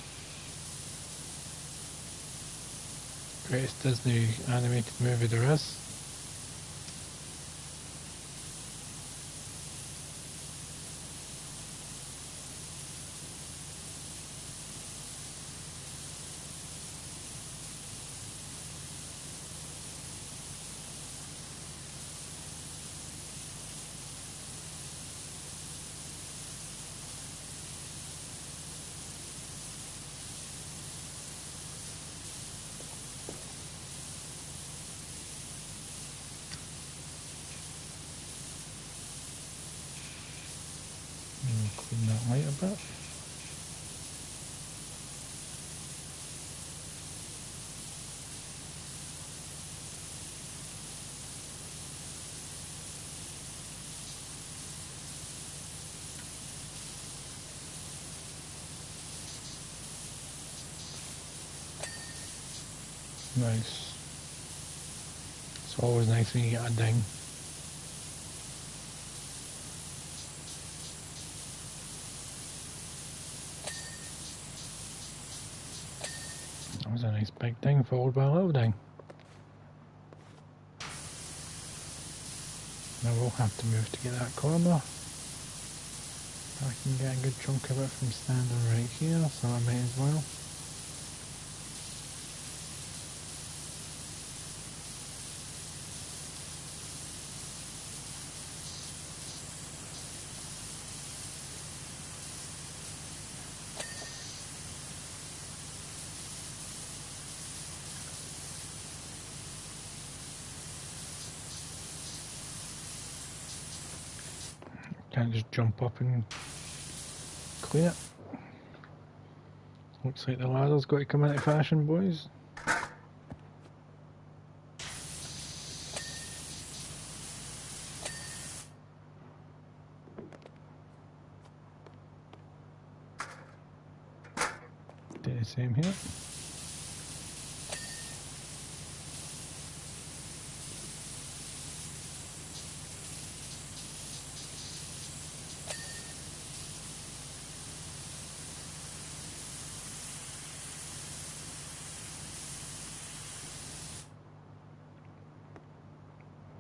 Greatest Disney animated movie there is. Clean that light a bit. Nice. It's always nice when you get a ding. That was a nice big ding followed by a little ding. Now we'll have to move to get that corner. I can get a good chunk of it from standing right here, so I may as well. Can't just jump up and clean it. Looks like the ladder's got to come into fashion, boys. Do the same here.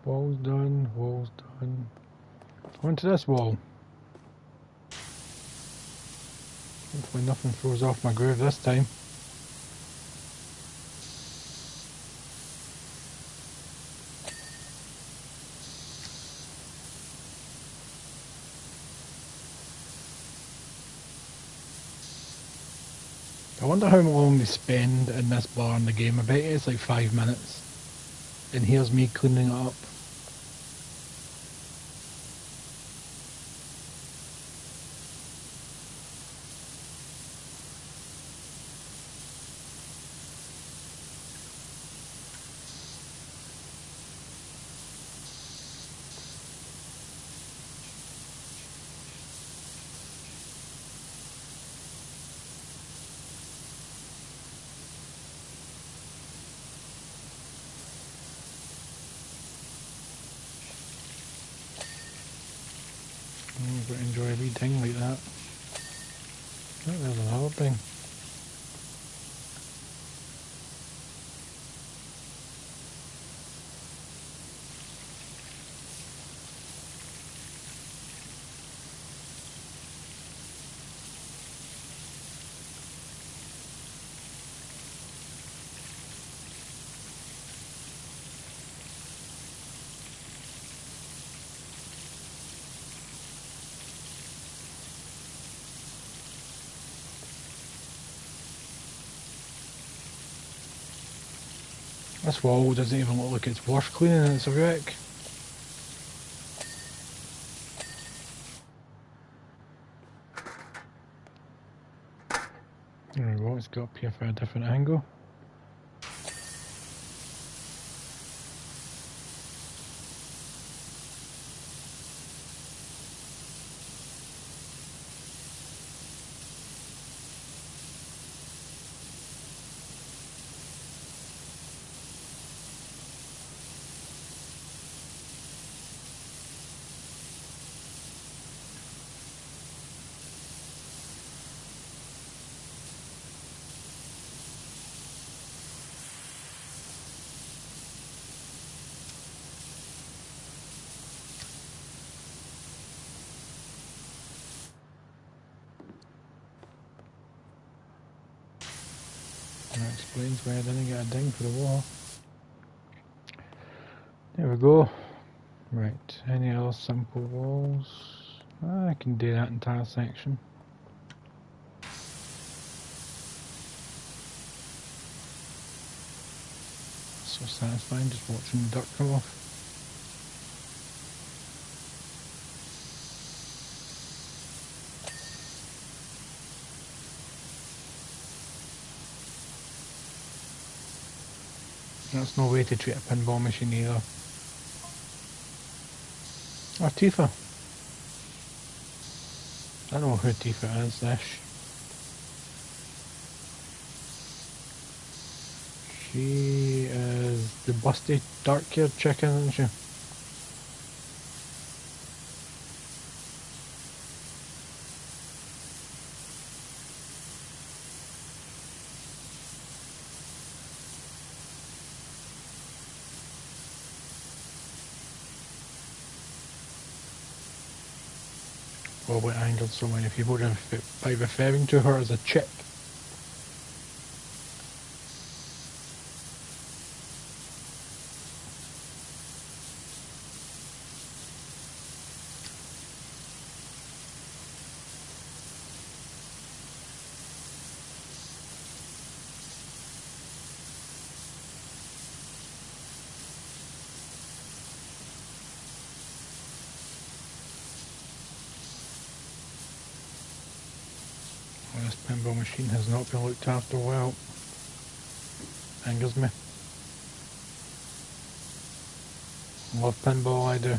Wall's done, wall's done. Onto this wall. Hopefully nothing throws off my groove this time. I wonder how long they spend in this bar in the game. I bet it's like 5 minutes. And here's me cleaning it up. I've got to enjoy a wee thing like that. Oh, there's another thing. This wall doesn't even look like it's worth cleaning, it's a wreck. There we go, let's go up here for a different angle. That explains why I didn't get a ding for the wall. There we go. Right, any other simple walls? I can do that entire section. So satisfying just watching the dirt come off. That's no way to treat a pinball machine either. Oh, Tifa. I know who Tifa is, this. She is the busty dark-haired chicken, isn't she? Probably angered so many people by referring to her as a chick. This pinball machine has not been looked after well. Angers me. Love pinball, I do.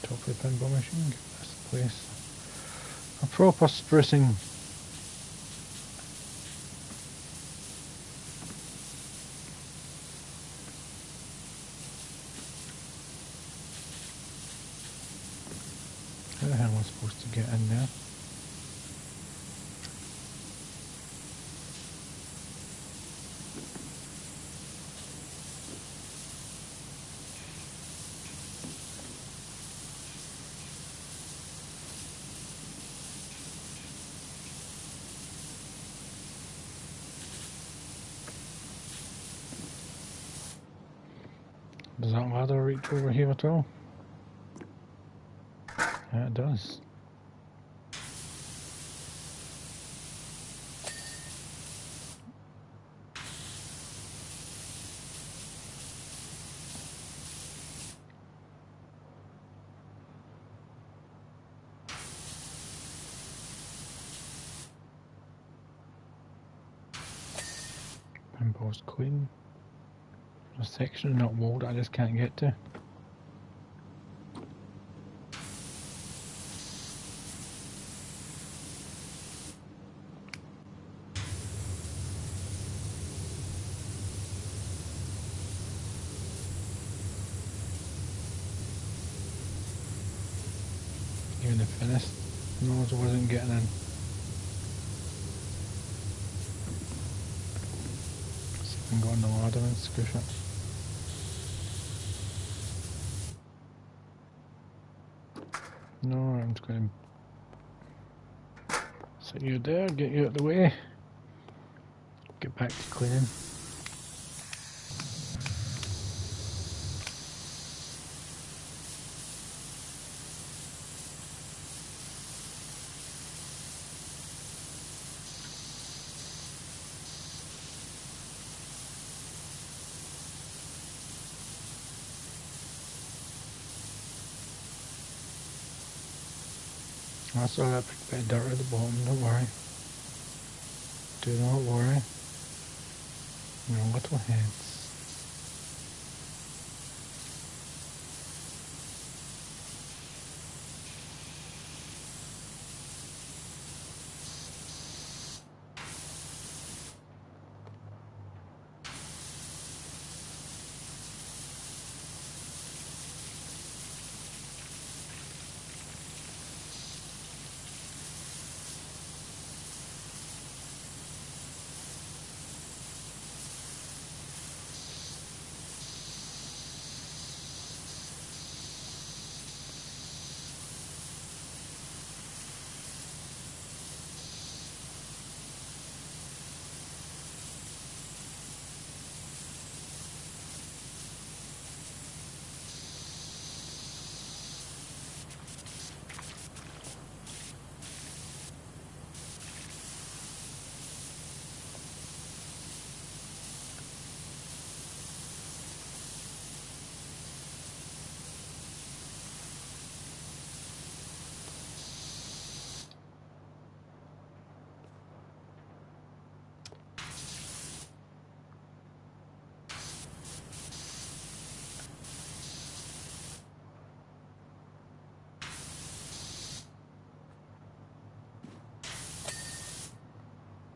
Top of the pinball machine, give this place a proper sprucing. How the hell am I supposed to get in there? Does that ladder reach over here at all? Yeah, it does. Pinball's clean. There's a section not walled I just can't get to. when they finished. No, I wasn't getting in. See if I can go on the ladder and squish it. No, I'm just going to sit you there, get you out of the way, get back to cleaning. I still got a bit of dirt at the bottom, don't worry. Do not worry. Your little heads.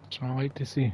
That's what I like to see.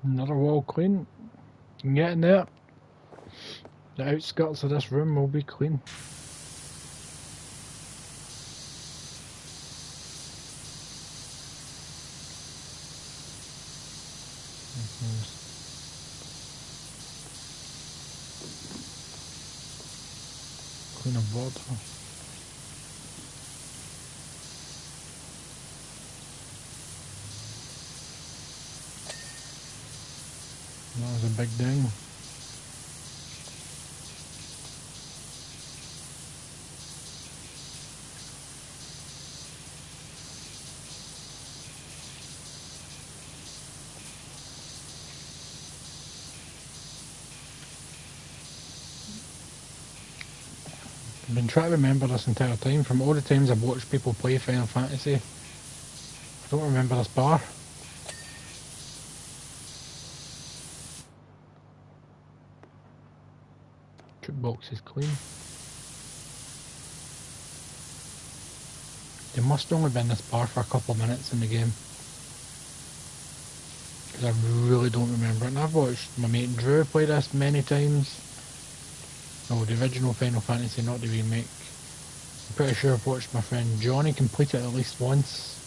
Another wall clean. Getting there. The outskirts of this room will be clean. Clean a border. That was a big ding. I've been trying to remember this entire time. From all the times I've watched people play Final Fantasy, I don't remember this bar. Box is clean. There must only been this bar for a couple of minutes in the game, because I really don't remember it. And I've watched my mate Drew play this many times. No, the original Final Fantasy, not the remake. I'm pretty sure I've watched my friend Johnny complete it at least once.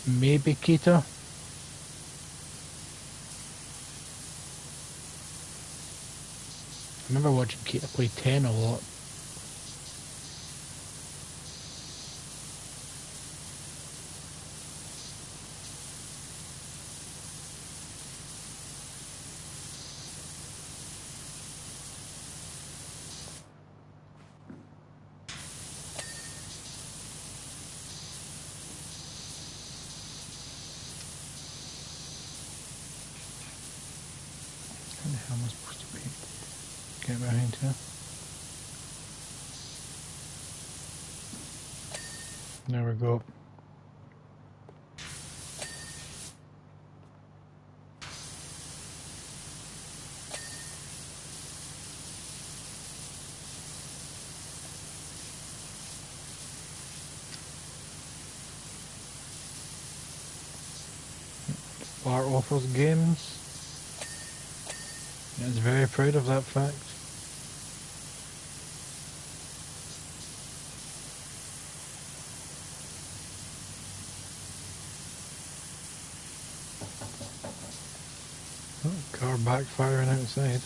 Maybe Keita. I remember watching Keita play 10 a lot. get behind here. There we go. Bar offers games. It's very proud of that fact. Oh, car backfiring outside.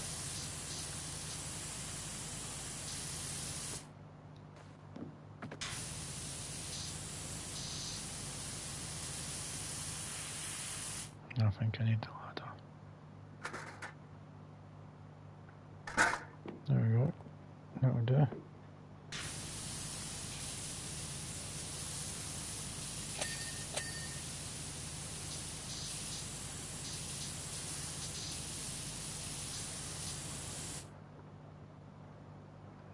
I think I need the ladder. There we go. That'll do.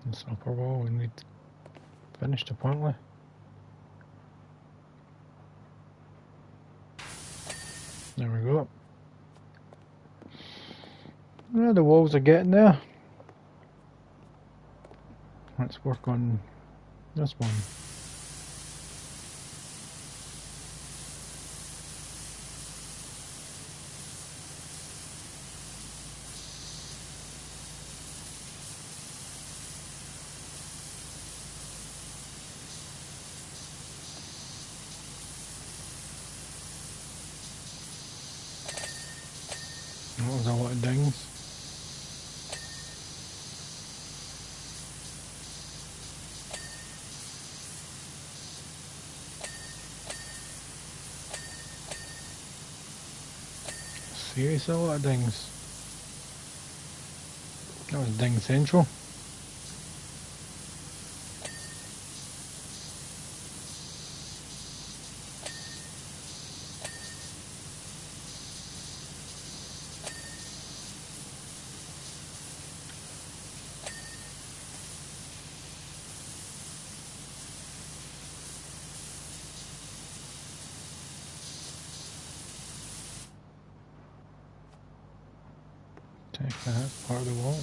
This upper wall we need finished apparently. There we go. Yeah, the walls are getting there. Let's work on this one. That was a lot of dings. Seriously, a lot of dings. That was ding central. Take that part of the wall.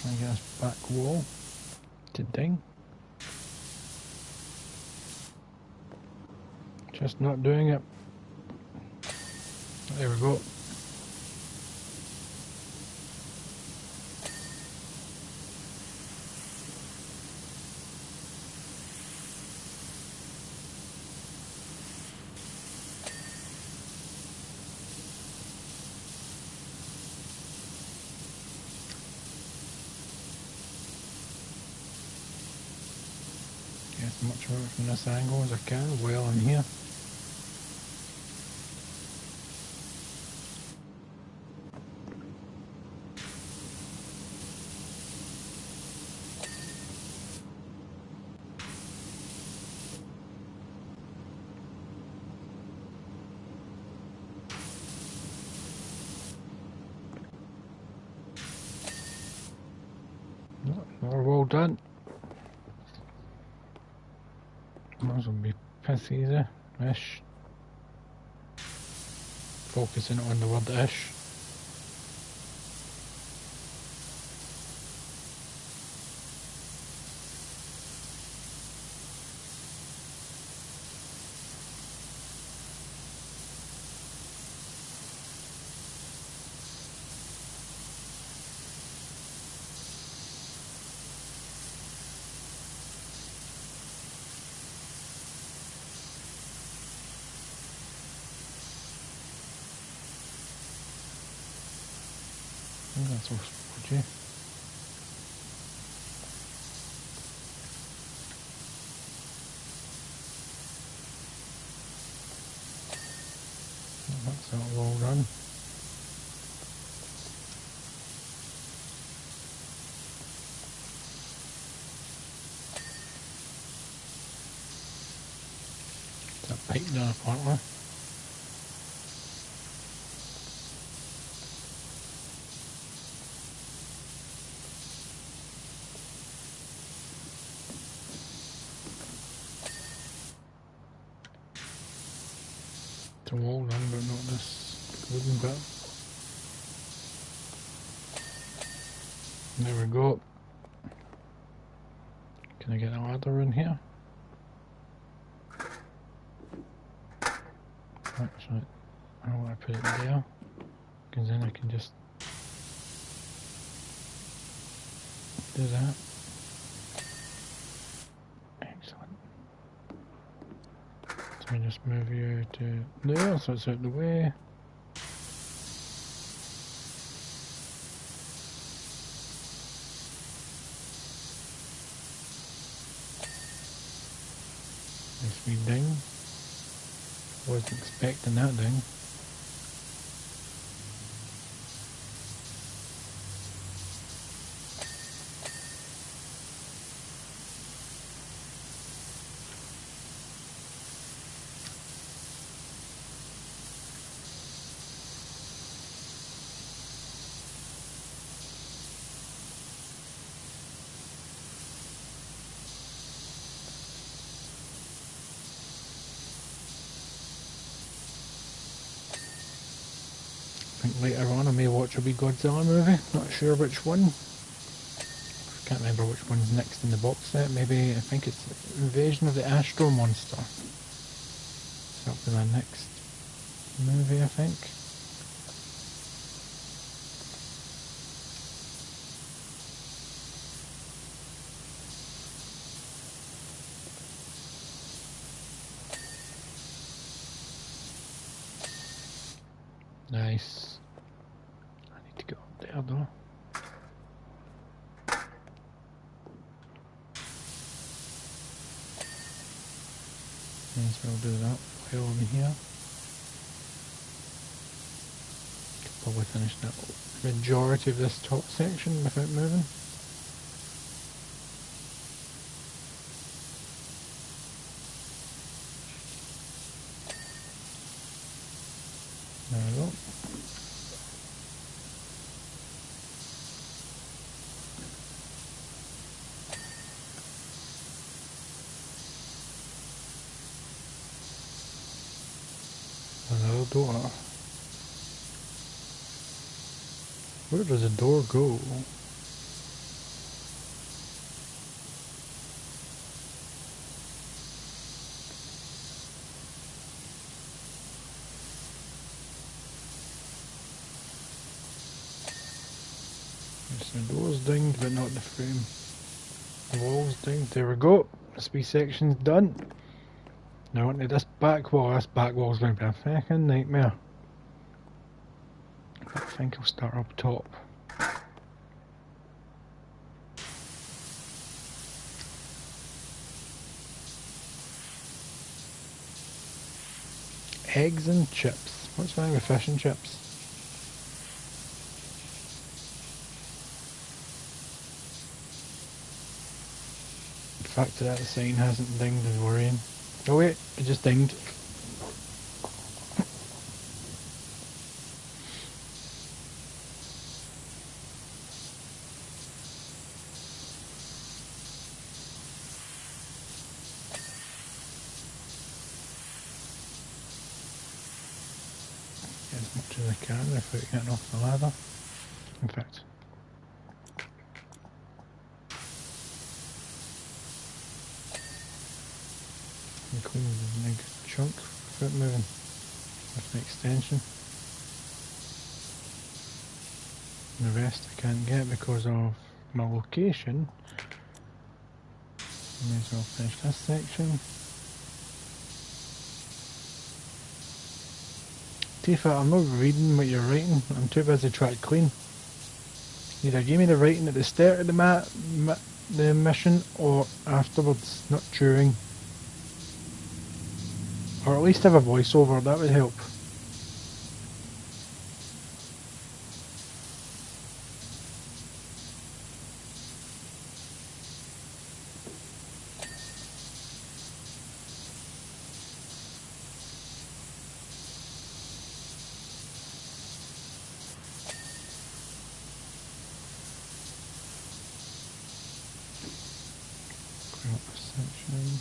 I guess back wall to ding. Just not doing it. There we go. Get as much of it from this angle as I can, well in here. done. Might as well be piss easy-ish. Focusing on the word ish. I think that's all supposed to. That's that well done. Is that pipe done apparently? It's a wall done, but not this wooden bit. There we go. Can I get a ladder in here? Actually, I don't want to put it there, because then I can just do that. Excellent. So I just move you to there, so it's out of the way. Nice wee ding. Wasn't expecting that ding. I think later on I may watch a wee Godzilla movie, not sure which one. Can't remember which one's next in the box set. Maybe, I think it's Invasion of the Astro Monster. So that'll be my next movie, I think. Nice. I need to go up there though. So I'll do that while over here. Could probably finish that majority of this top section without moving. There we go. Another door. Where does the door go? Yes, the door's dinged, but not the frame. The wall's dinged. There we go. This wee section's done. Now onto this back wall. This back wall's going to be a fucking nightmare. I think I'll start up top. Eggs and chips. What's wrong with fish and chips? The fact that the sign hasn't dinged is worrying. Oh wait, it just dinged. much as I can without getting off the ladder. In fact, I'm cleaning the big chunk without moving with the extension. And the rest I can't get because of my location. May as well finish this section. Tifa, I'm not reading what you're writing. I'm too busy trying to clean. Either give me the writing at the start of the mission or afterwards, not during. Or at least have a voiceover, that would help. Clean up this section.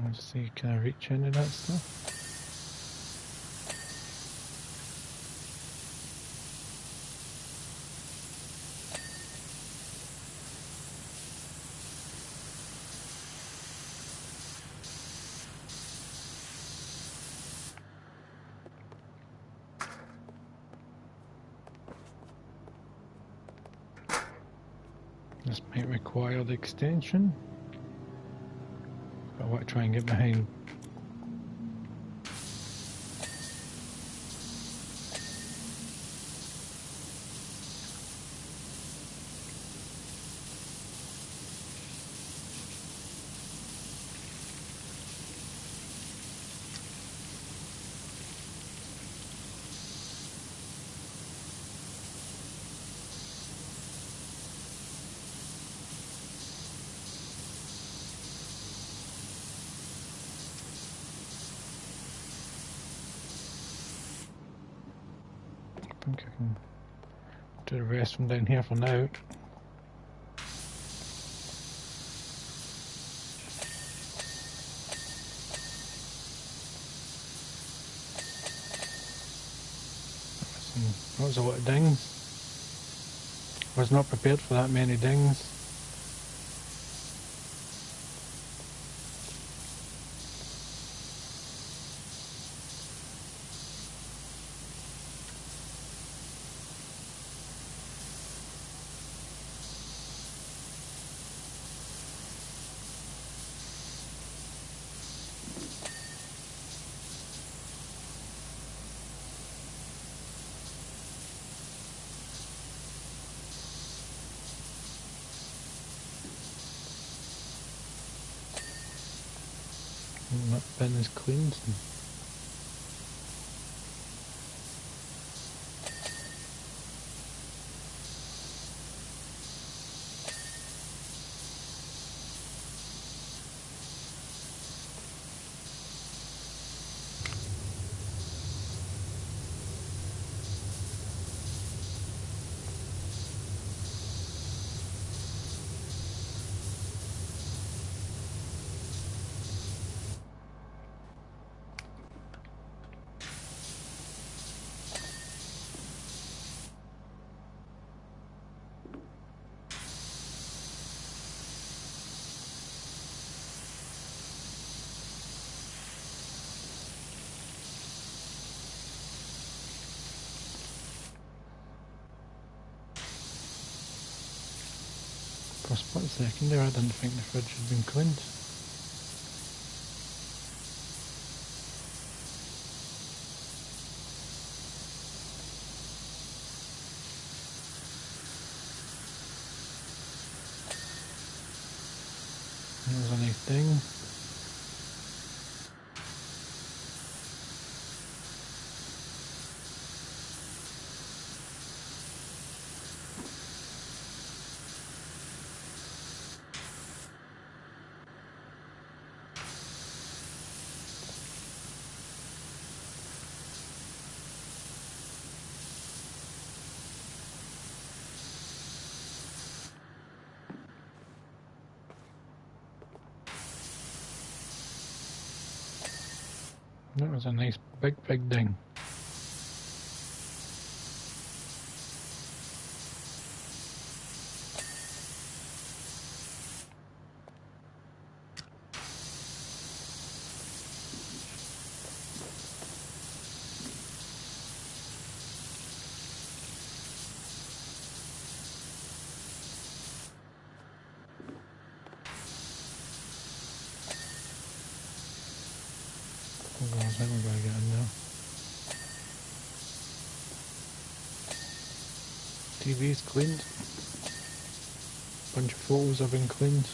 Let's see, can I reach into that stuff? This might require the extension. But I want to try and get behind. I think I can do the rest from down here for now. That was a lot of dings. Was not prepared for that many dings. And that bin is cleaned. For a split second there I didn't think the fridge had been cleaned. There's a nice ding. That was a nice big ding. Oh God, I think we're going to get in there. TV's cleaned. Bunch of photos have been cleaned.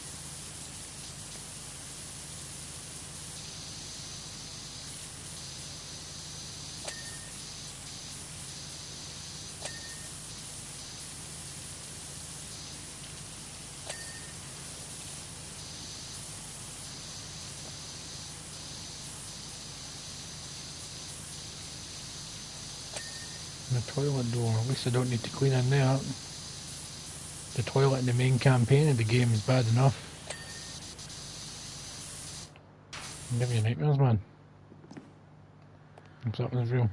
And the toilet door, at least I don't need to clean in there. The toilet in the main campaign of the game is bad enough. Give me nightmares, man. If that was real.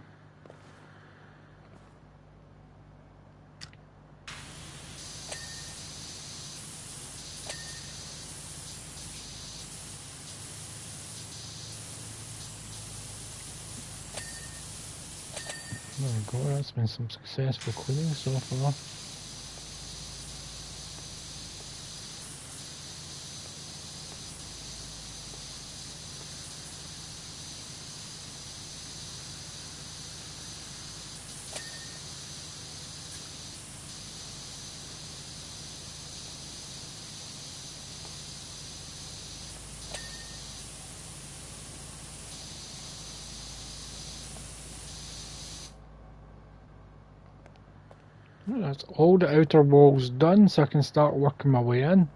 There we go, that's been some successful cleaning so far. That's all the outer walls done, so I can start working my way in.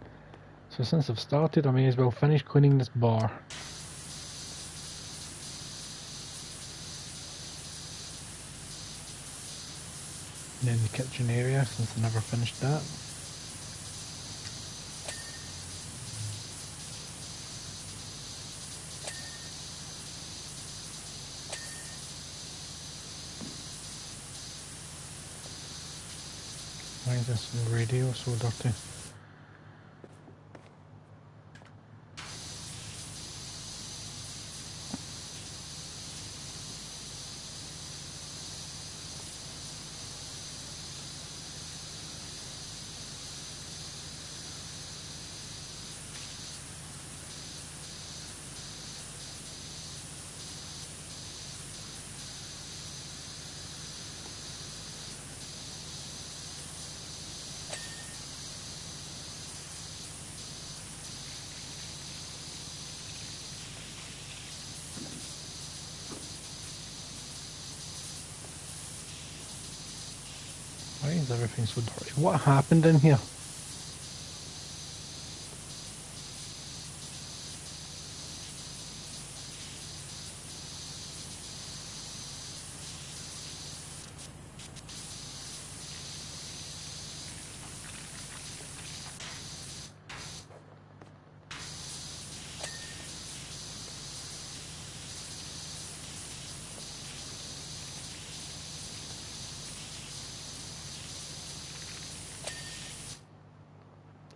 So since I've started, I may as well finish cleaning this bar. And then the kitchen area, since I never finished that. Why is this radio so dirty? Why is everything so dirty? What happened in here?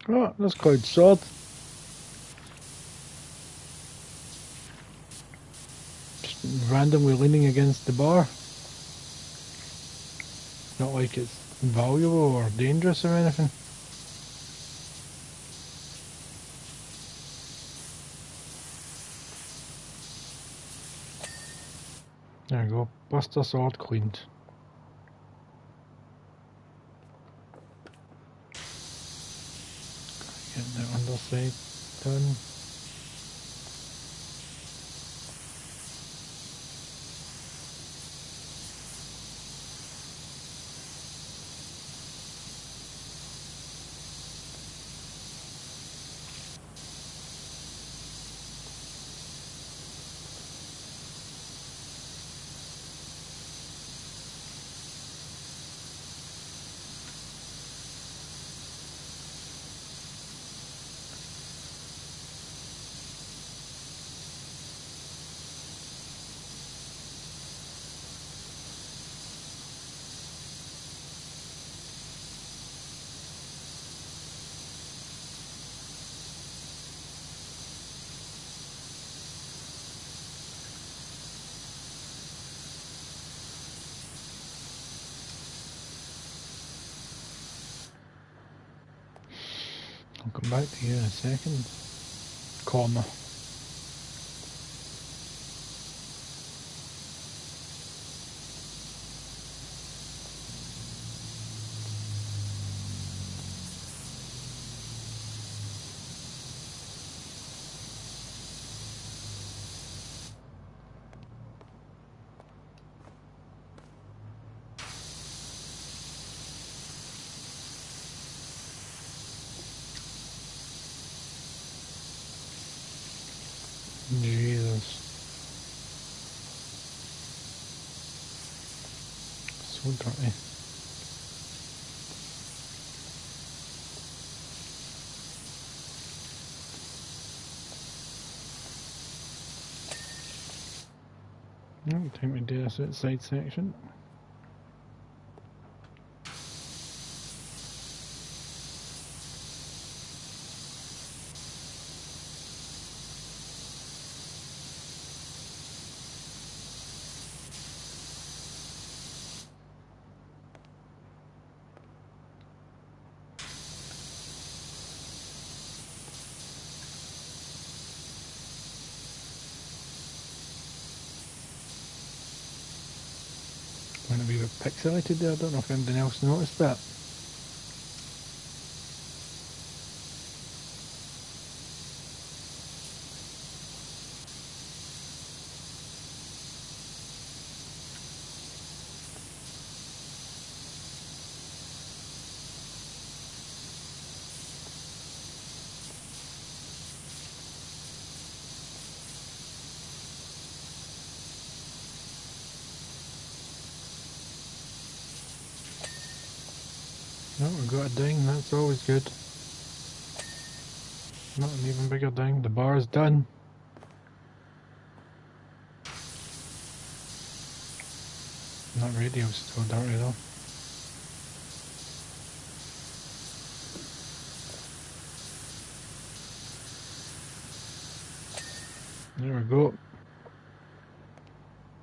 Oh, that's quite sod. Just randomly leaning against the bar. Not like it's valuable or dangerous or anything. There we go, Buster Sword cleaned. Get the underside done. back to you in a second. Comma. Jesus. So dirty. No, take me to this outside section. Went a wee bit pixelated there, I don't know if anyone else noticed that. No, we got a ding, that's always good. Not an even bigger ding, the bar's done. That radio's still dirty though. There we go.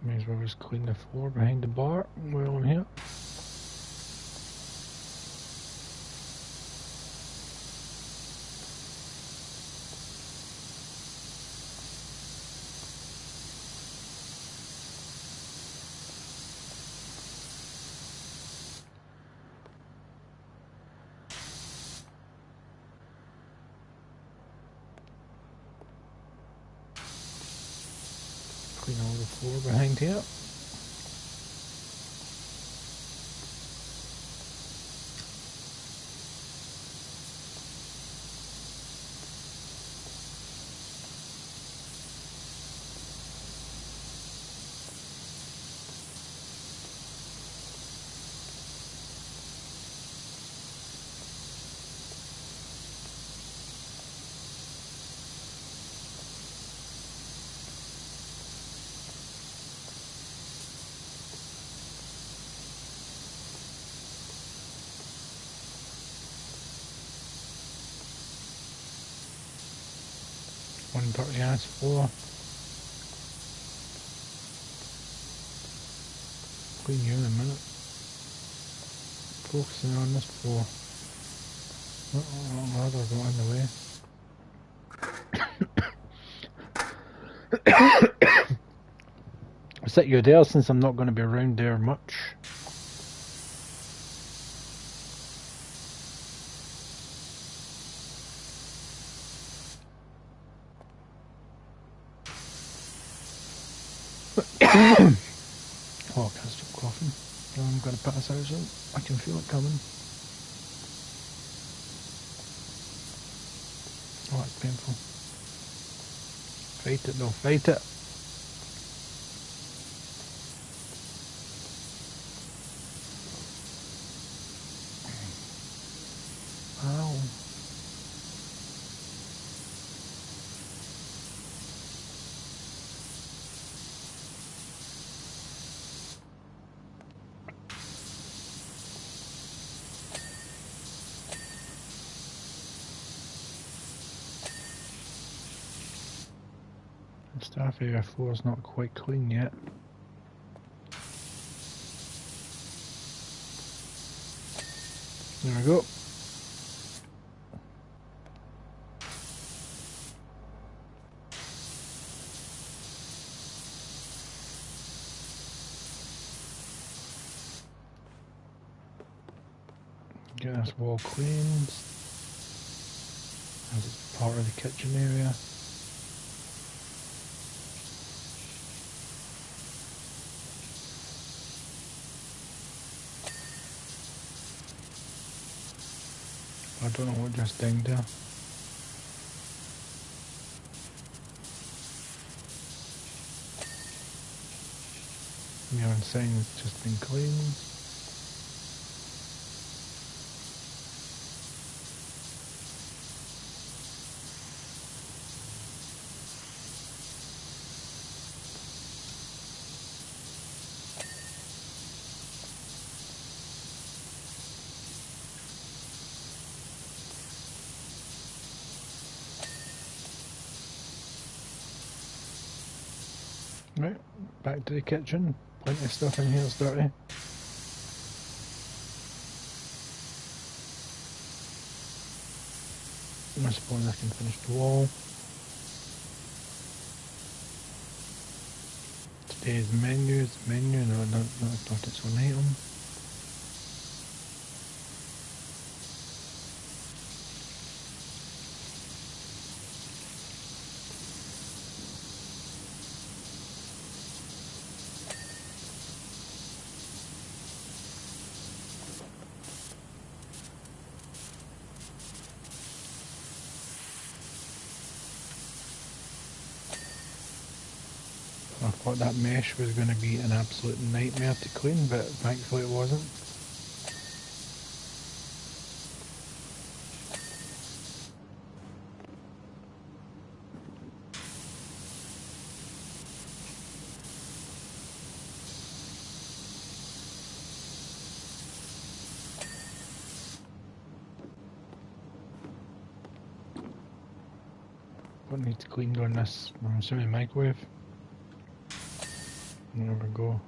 May as well just clean the floor behind the bar while I'm here. Clean all the floor behind here. One dirty ass floor. Clean you in a minute. Focusing on this floor. Oh, rather got in the way. I'll set you there since I'm not going to be around there much. Oh, I can't stop coughing. I'm going to pass out soon. I can feel it coming. Oh, that's painful. Fight it though, fight it. Ow. The staff area floor is not quite clean yet. There we go. Get this wall cleaned, as it's part of the kitchen area. I don't know what just dinged there. Neon sign's just been cleaned. Right, back to the kitchen. Plenty of stuff in here that's dirty. I suppose I can finish the wall. Today's menu, no, that's not its own item. I thought that mesh was going to be an absolute nightmare to clean, but thankfully it wasn't. What needs cleaned on this? I'm assuming microwave. There we go.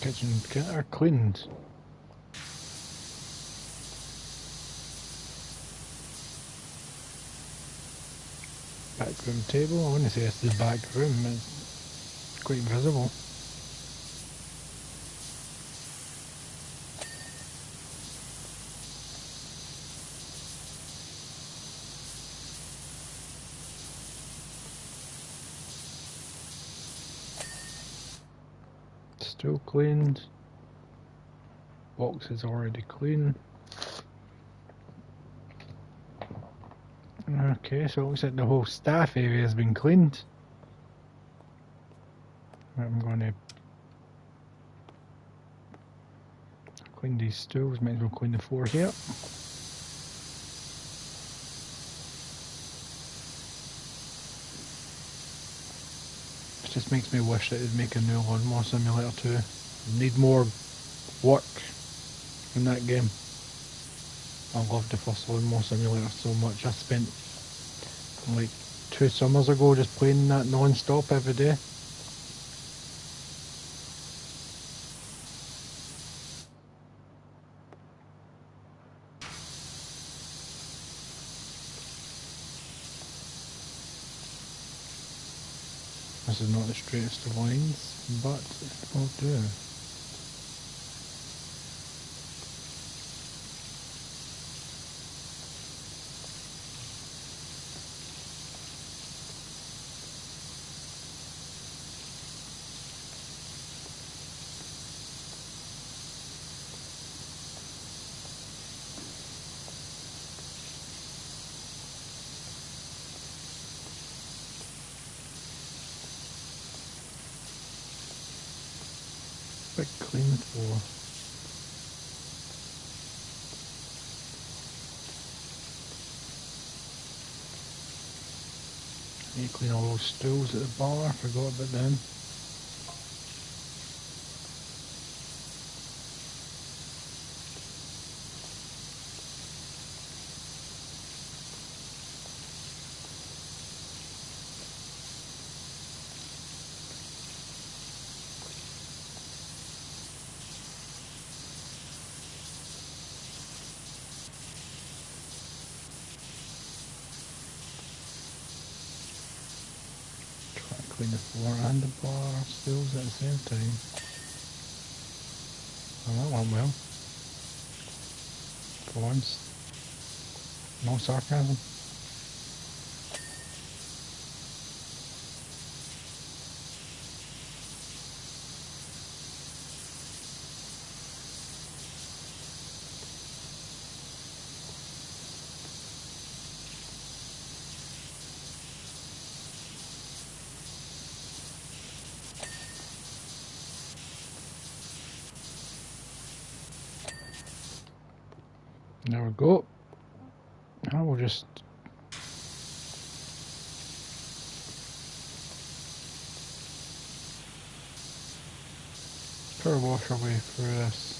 Kitchen are cleaned. Back room table. I wouldn't say it's the back room. It's quite visible. Still cleaned. Box is already clean. Okay, so it looks like the whole staff area has been cleaned. I'm going to clean these stools, might as well clean the floor here. It just makes me wish that it'd make a new Lawnmower Simulator 2. Need more work in that game. I loved the first Lawnmower Simulator so much. I spent like 2 summers ago just playing that non-stop every day. This is not the straightest of lines, but it will do. Big clean floor. Need to clean all those stools at the bar, forgot about them. Try to clean the floor and the bar stools at the same time. Oh, that went well. For once. No sarcasm. There we go. Now we'll just power wash our way through this.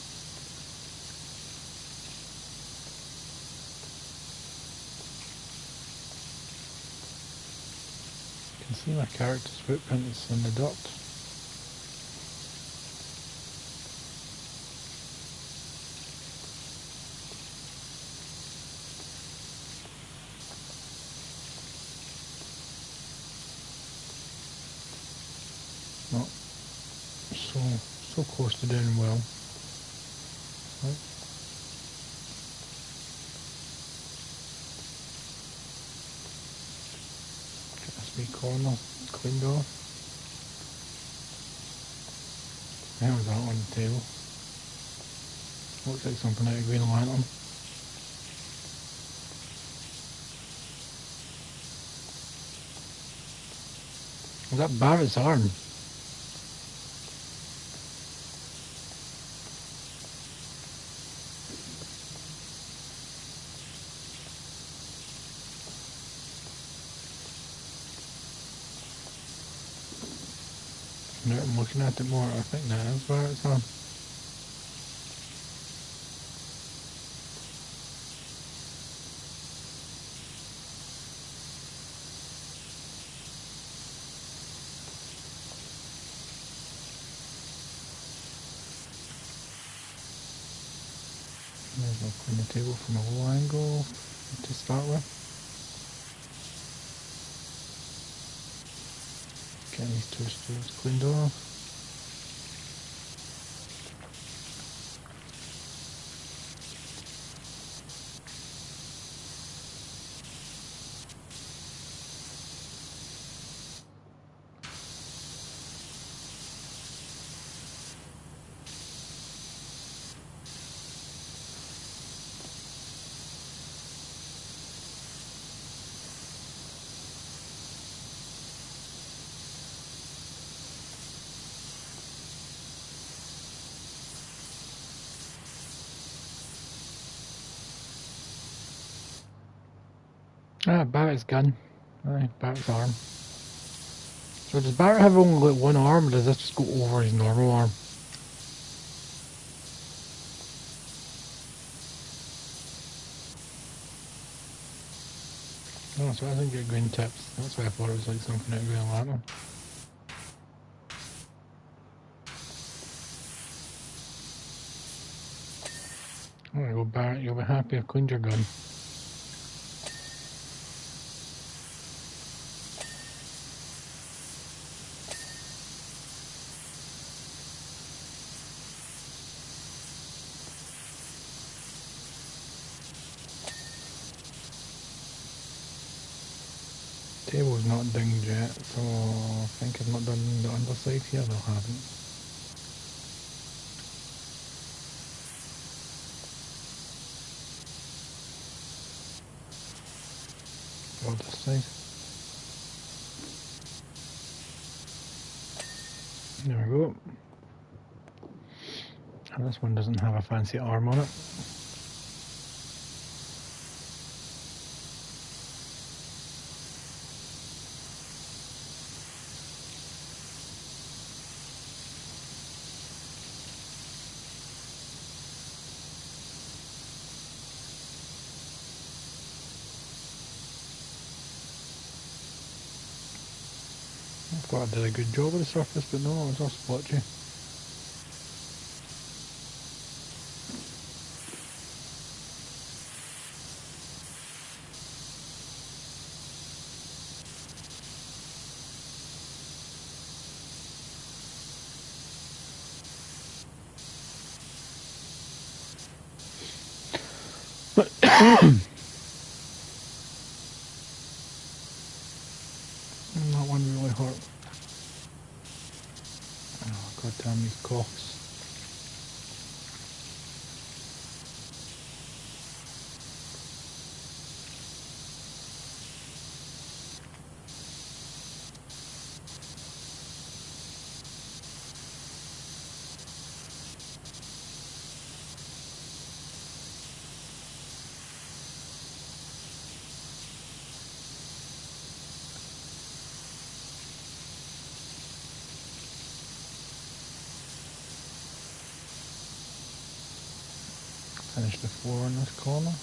You can see my character's footprints in the duct. Not so close to doing well. Right. Get this wee corner cleaned off. There we go, on the table. Looks like something out of Green Lantern. Is that Barrett's arm? No, I'm looking at it more, I think that is Barrett's arm. Maybe I'll clean the table from a low angle to start with. Get these two stools cleaned off. Ah, Barrett's gun. Aye, Barrett's arm. So does Barrett have only one arm, or does this just go over his normal arm? Oh, so I didn't get green tips. That's why I thought it was like something out of Green Lantern. There you go, Barrett. You'll be happy I've cleaned your gun. Table's not dinged yet, so I think I've not done the underside here. No, I haven't. Go this side. There we go. And this one doesn't have a fancy arm on it. thought I did a good job of the surface, but no, it was all splotchy. That one really hurt. Oh, god damn these coughs. Finish the floor in this corner.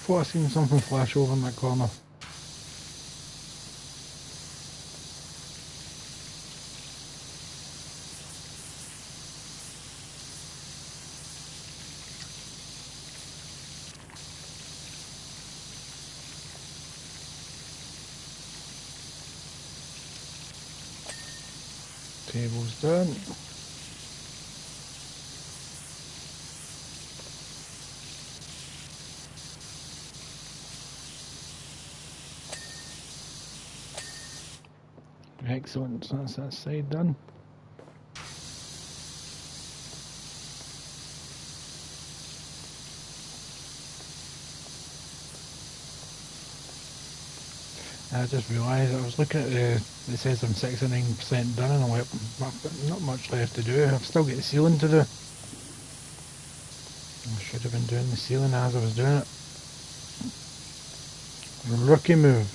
Thought I seen something flash over in that corner. Table's done. Excellent, so that's that side done. I just realised I was looking at it says I'm 69% done and I'm like, not much left to do. I've still got the ceiling to do. I should have been doing the ceiling as I was doing it. Rookie move.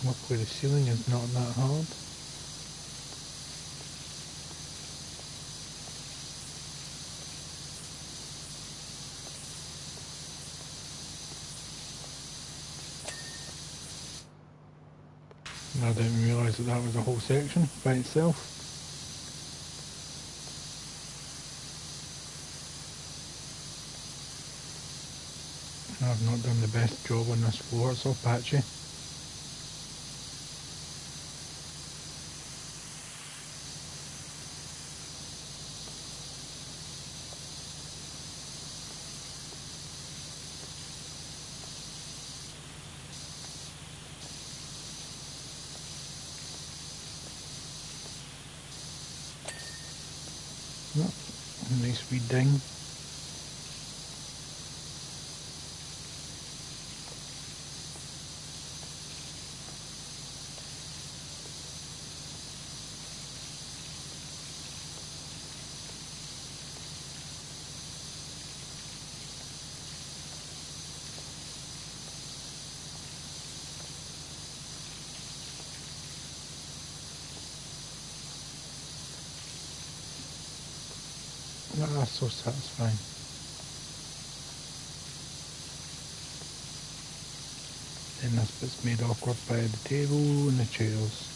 Luckily the ceiling is not that hard. I didn't realise that was a whole section by itself. I've not done the best job on this floor, it's all patchy. Oh, nice wee ding. Ah, so satisfying. Then this bit's made awkward by the table and the chairs.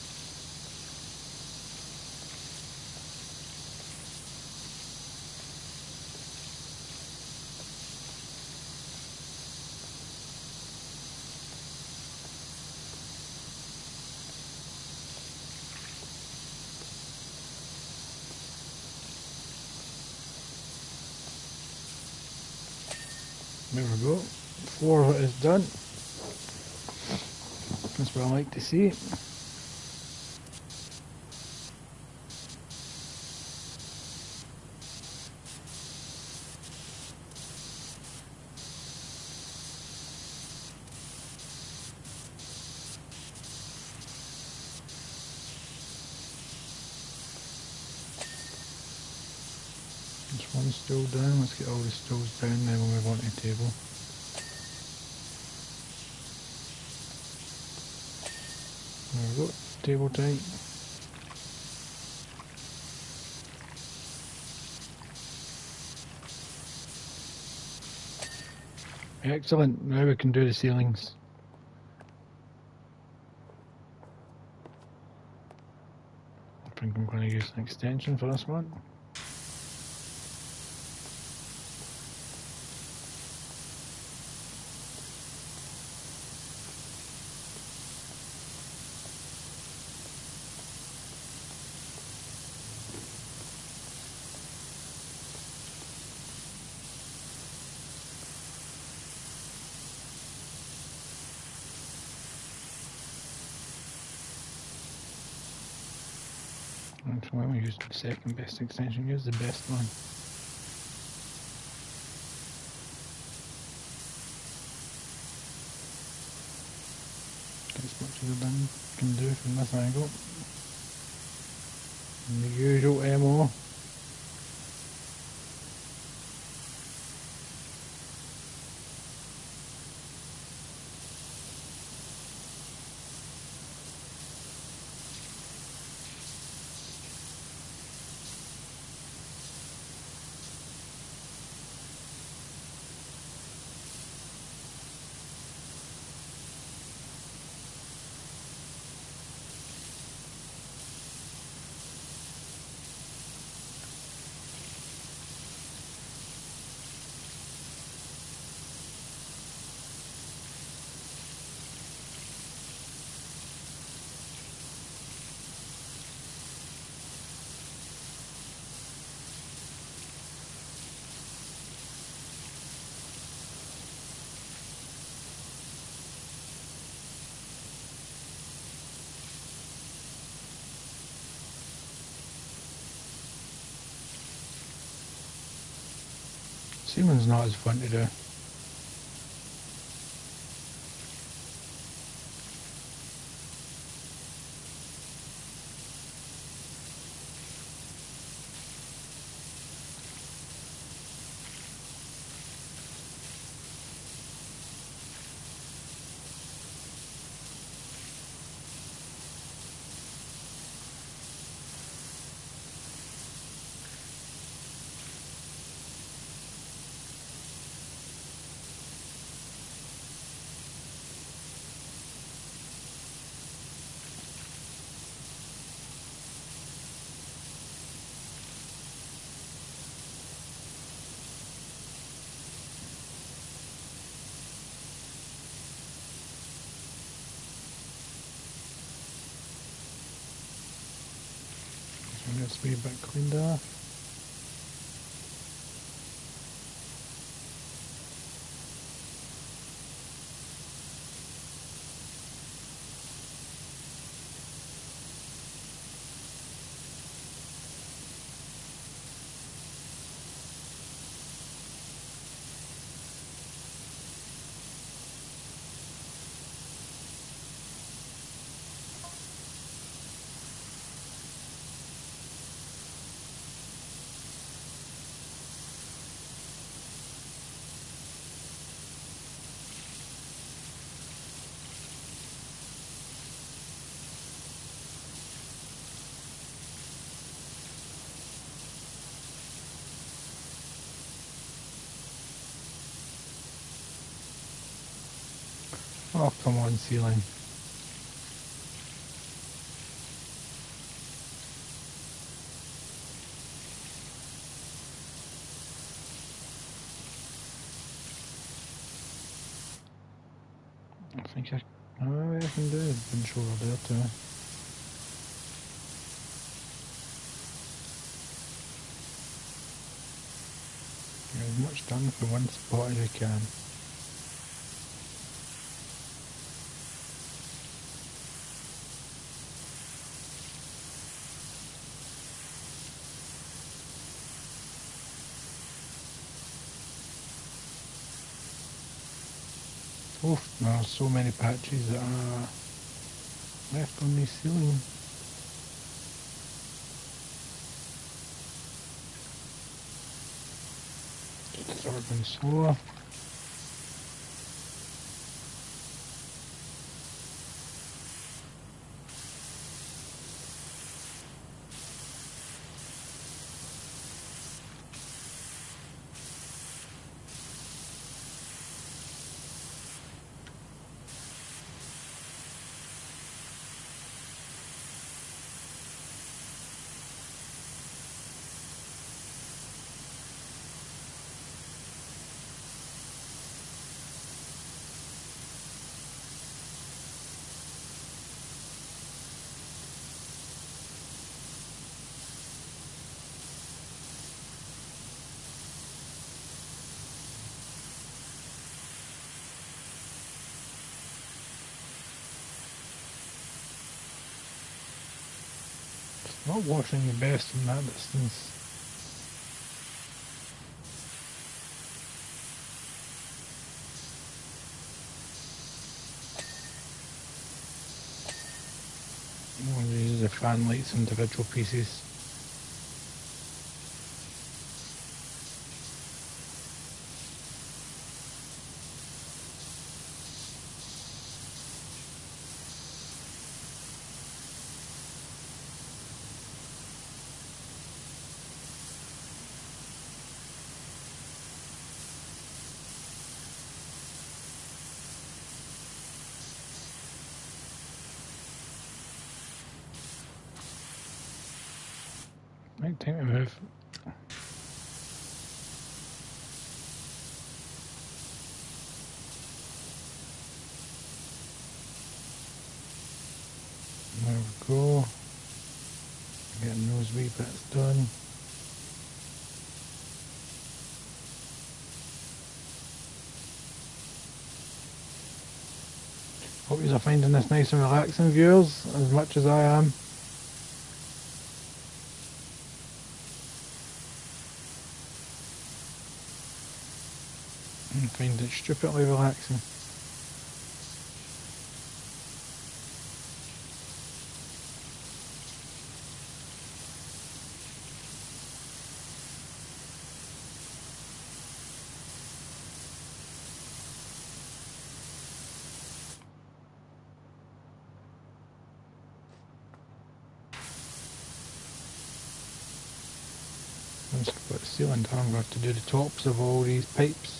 There we go. 4 is done. That's what I like to see. There's one stool down. Let's get all the stools down, then we'll move on to the table. There we go. Table type. Excellent. Now we can do the ceilings. I think I'm going to use an extension for this one. So when we use the second best extension, use the best one. Get as much as the bin can do from this angle. And the usual MO. Ceiling's not as fun to do. So let's be a bit cleaned off. Oh, come on, ceiling. I think I can do it. Been sure I'll do it too. much done for one spot as I can. Oof, there are so many patches that are left on this ceiling. Start going slower. Not washing the best from that distance. One uses the fan lights individual pieces. Right, time to move. There we go. Getting those wee bits done. Hope you're finding this nice and relaxing, viewers, as much as I am. I find it stupidly relaxing. Once I've got the ceiling done, I'm going to have to do the tops of all these pipes.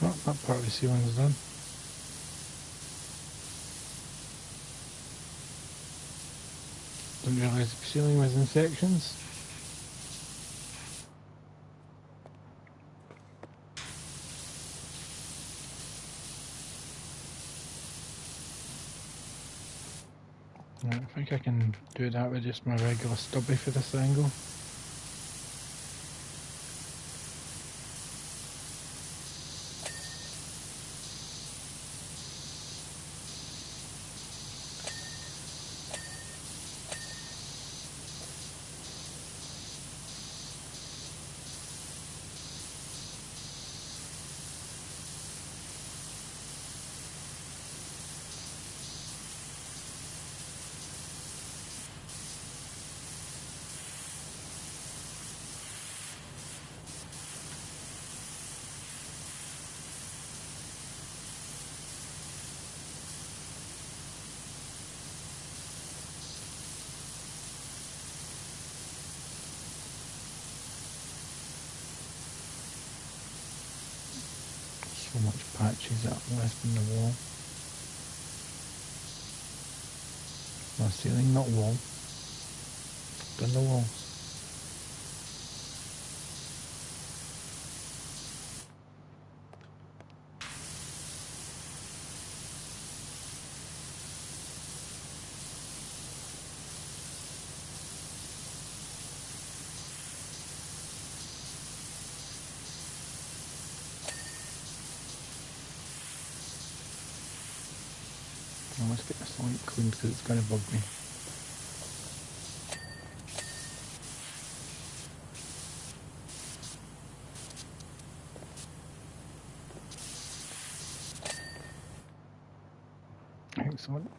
Oh, that part of the ceiling's done. Didn't realise the ceiling was in sections. Right, I think I can do that with just my regular stubby for this angle. So much patches that are left in the wall. No, ceiling, not wall. Done the walls. just get this light cleaned because it's going to bug me. Excellent.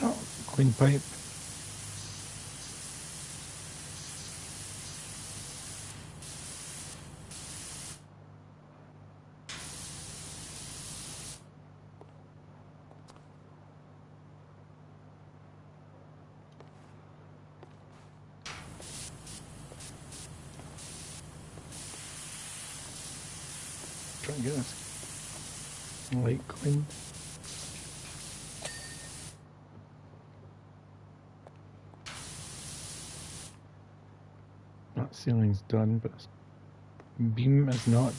Oh, clean pipe. Try and get this light clean. That ceiling's done, but this beam is not.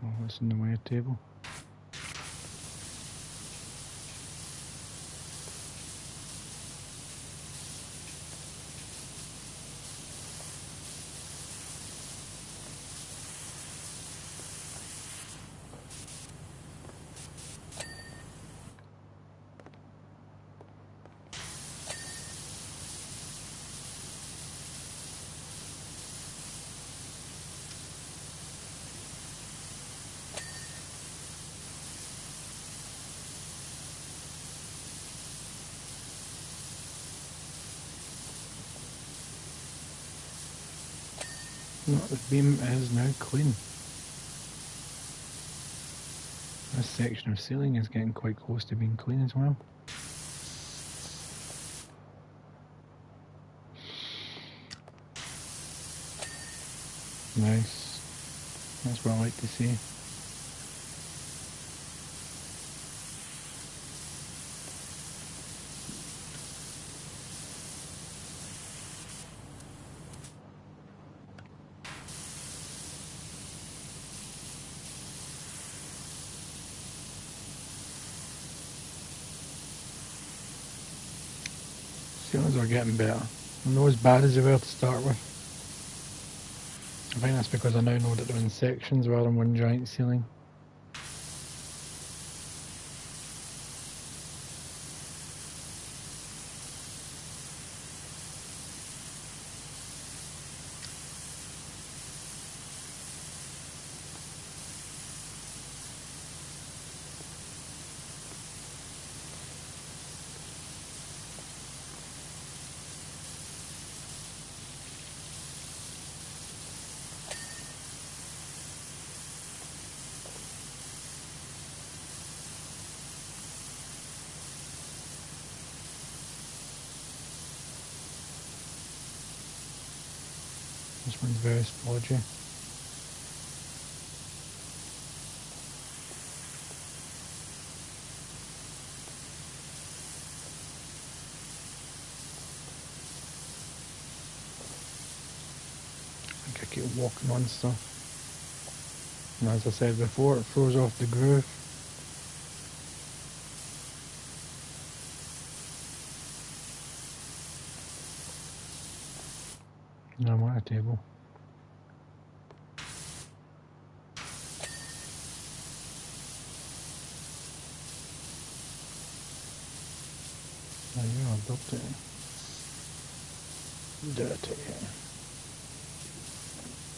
Oh, what's in the way of table? No, the beam is now clean. This section of ceiling is getting quite close to being clean as well. Nice. That's what I like to see. Ceilings are getting better. I'm not as bad as they were to start with. I think that's because I now know that they're in sections rather than one giant ceiling. This one's very splodgy. I think I keep walking on stuff. And as I said before, it throws off the groove. Now I'm on a table. Now you're dirty. Dirty.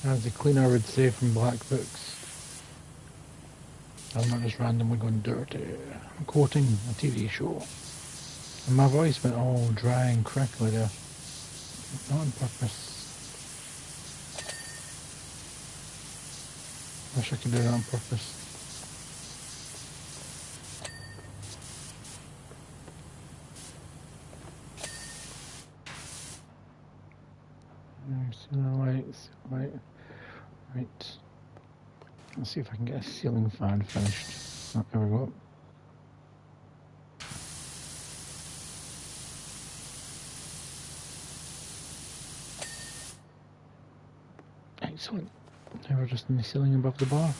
As the cleaner would say from black books. I'm not just randomly going dirty. I'm quoting a TV show. And my voice went all dry and crackly there. Not on purpose. Wish I could do that on purpose. Ceiling lights, right. Let's see if I can get a ceiling fan finished. Oh, there we go. Excellent. Now we're just in the ceiling above the bar.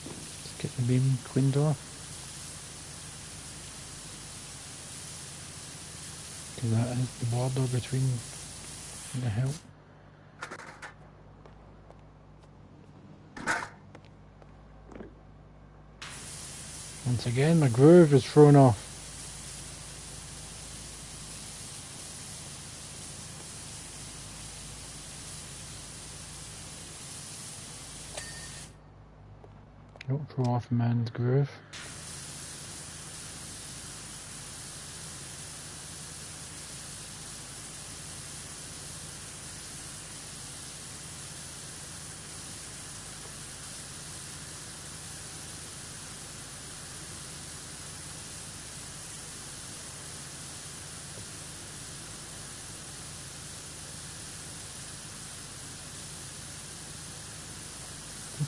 Let's get the beam cleaned off. Because that is the border between the help. Once again, my groove is thrown off. Don't throw off man's groove.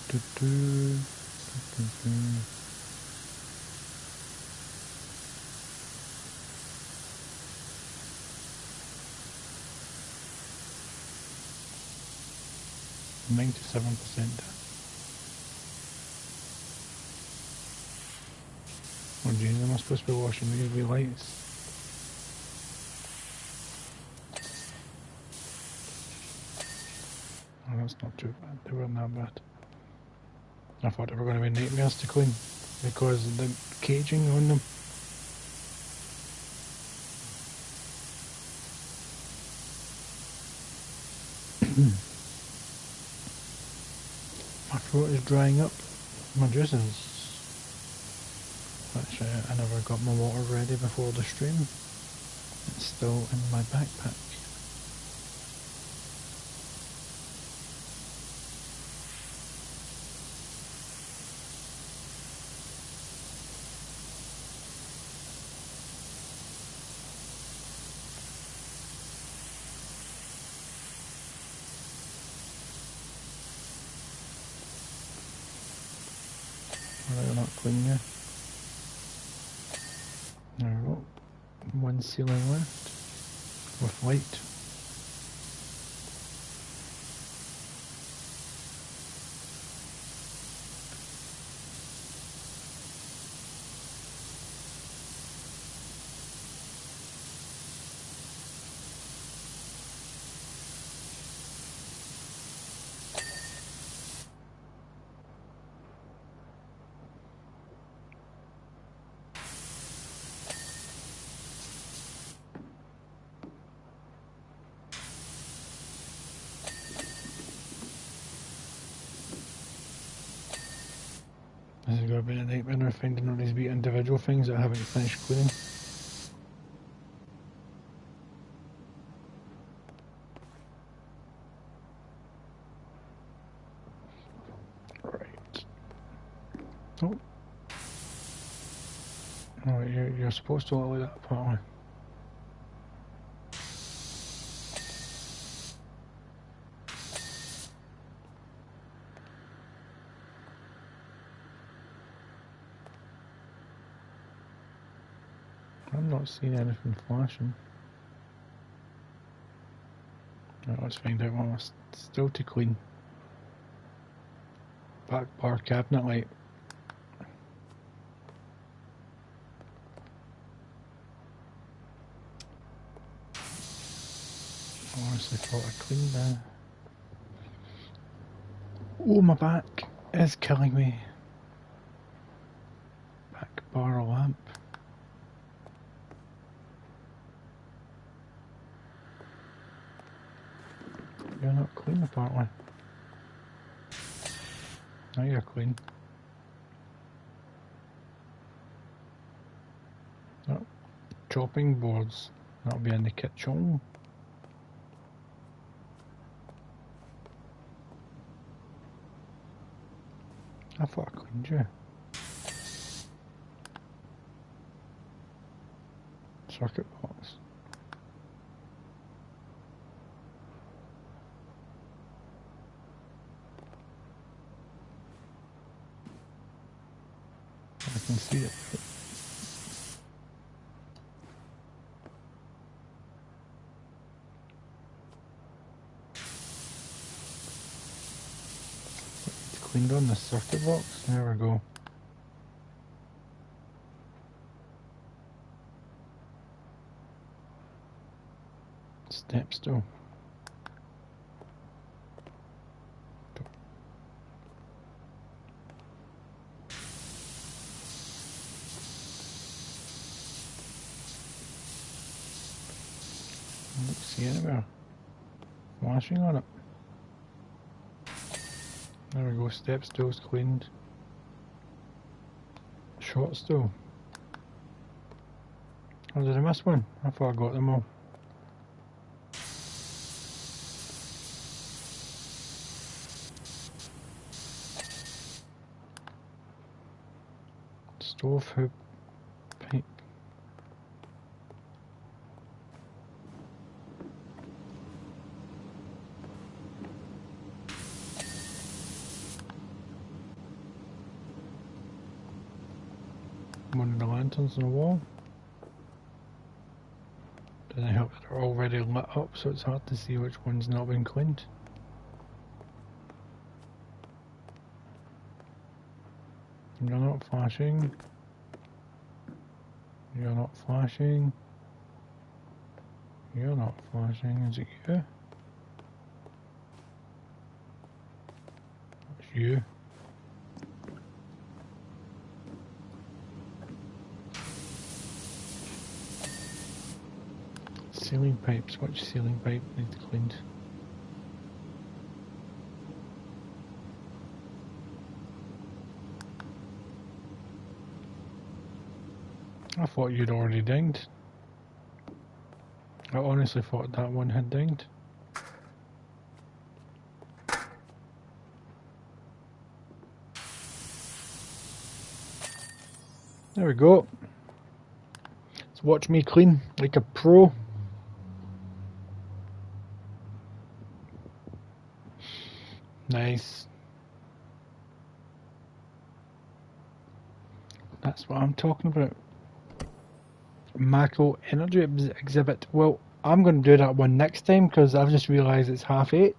Do, do, do, do, do. 97%. Oh jeez, am I supposed to be washing these wee lights? Oh, that's not too bad. They weren't that bad. I thought they were going to be nightmares to clean because of the caging on them. My throat is drying up. My juices. Actually, I never got my water ready before the stream. It's still in my backpack. They're not clean yet. There we go. One ceiling left with light. This is going to be a nightmare finding all these wee individual things that I haven't finished cleaning. Right. Oh. Oh, you're supposed to look like that part. I'm not seeing anything flashing. Right, let's find out what's still to clean. Back bar cabinet light. I honestly thought I cleaned that. Oh, my back is killing me. Back bar lamp. You're not clean apparently. Now you're clean. Oh, chopping boards. That'll be in the kitchen. I thought I cleaned you. Circuit box. I can see it. It's cleaned on the circuit box. There we go. Step still. I don't see anywhere. Flashing on it. There we go, step still's cleaned. Shot still. Oh, did I miss one? I thought I got them all. Stove hoop pipe. One of the lanterns on the wall. Doesn't help that they're already lit up, so it's hard to see which one's not been cleaned. You're not flashing. You're not flashing. You're not flashing. Is it you? It's you. Ceiling pipes. Which ceiling pipe needs cleaned? I thought you'd already dinged. I honestly thought that one had dinged. There we go. Let's watch me clean like a pro. Nice. That's what I'm talking about. Macro energy exhibit. Well, I'm going to do that one next time because I've just realised it's 8:30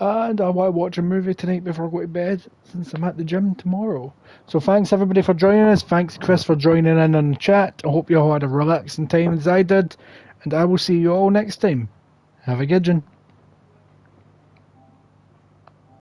and I want to watch a movie tonight before I go to bed since I'm at the gym tomorrow. So thanks everybody for joining us. Thanks Chris for joining in on the chat. I hope you all had a relaxing time as I did, and I will see you all next time. Have a good one.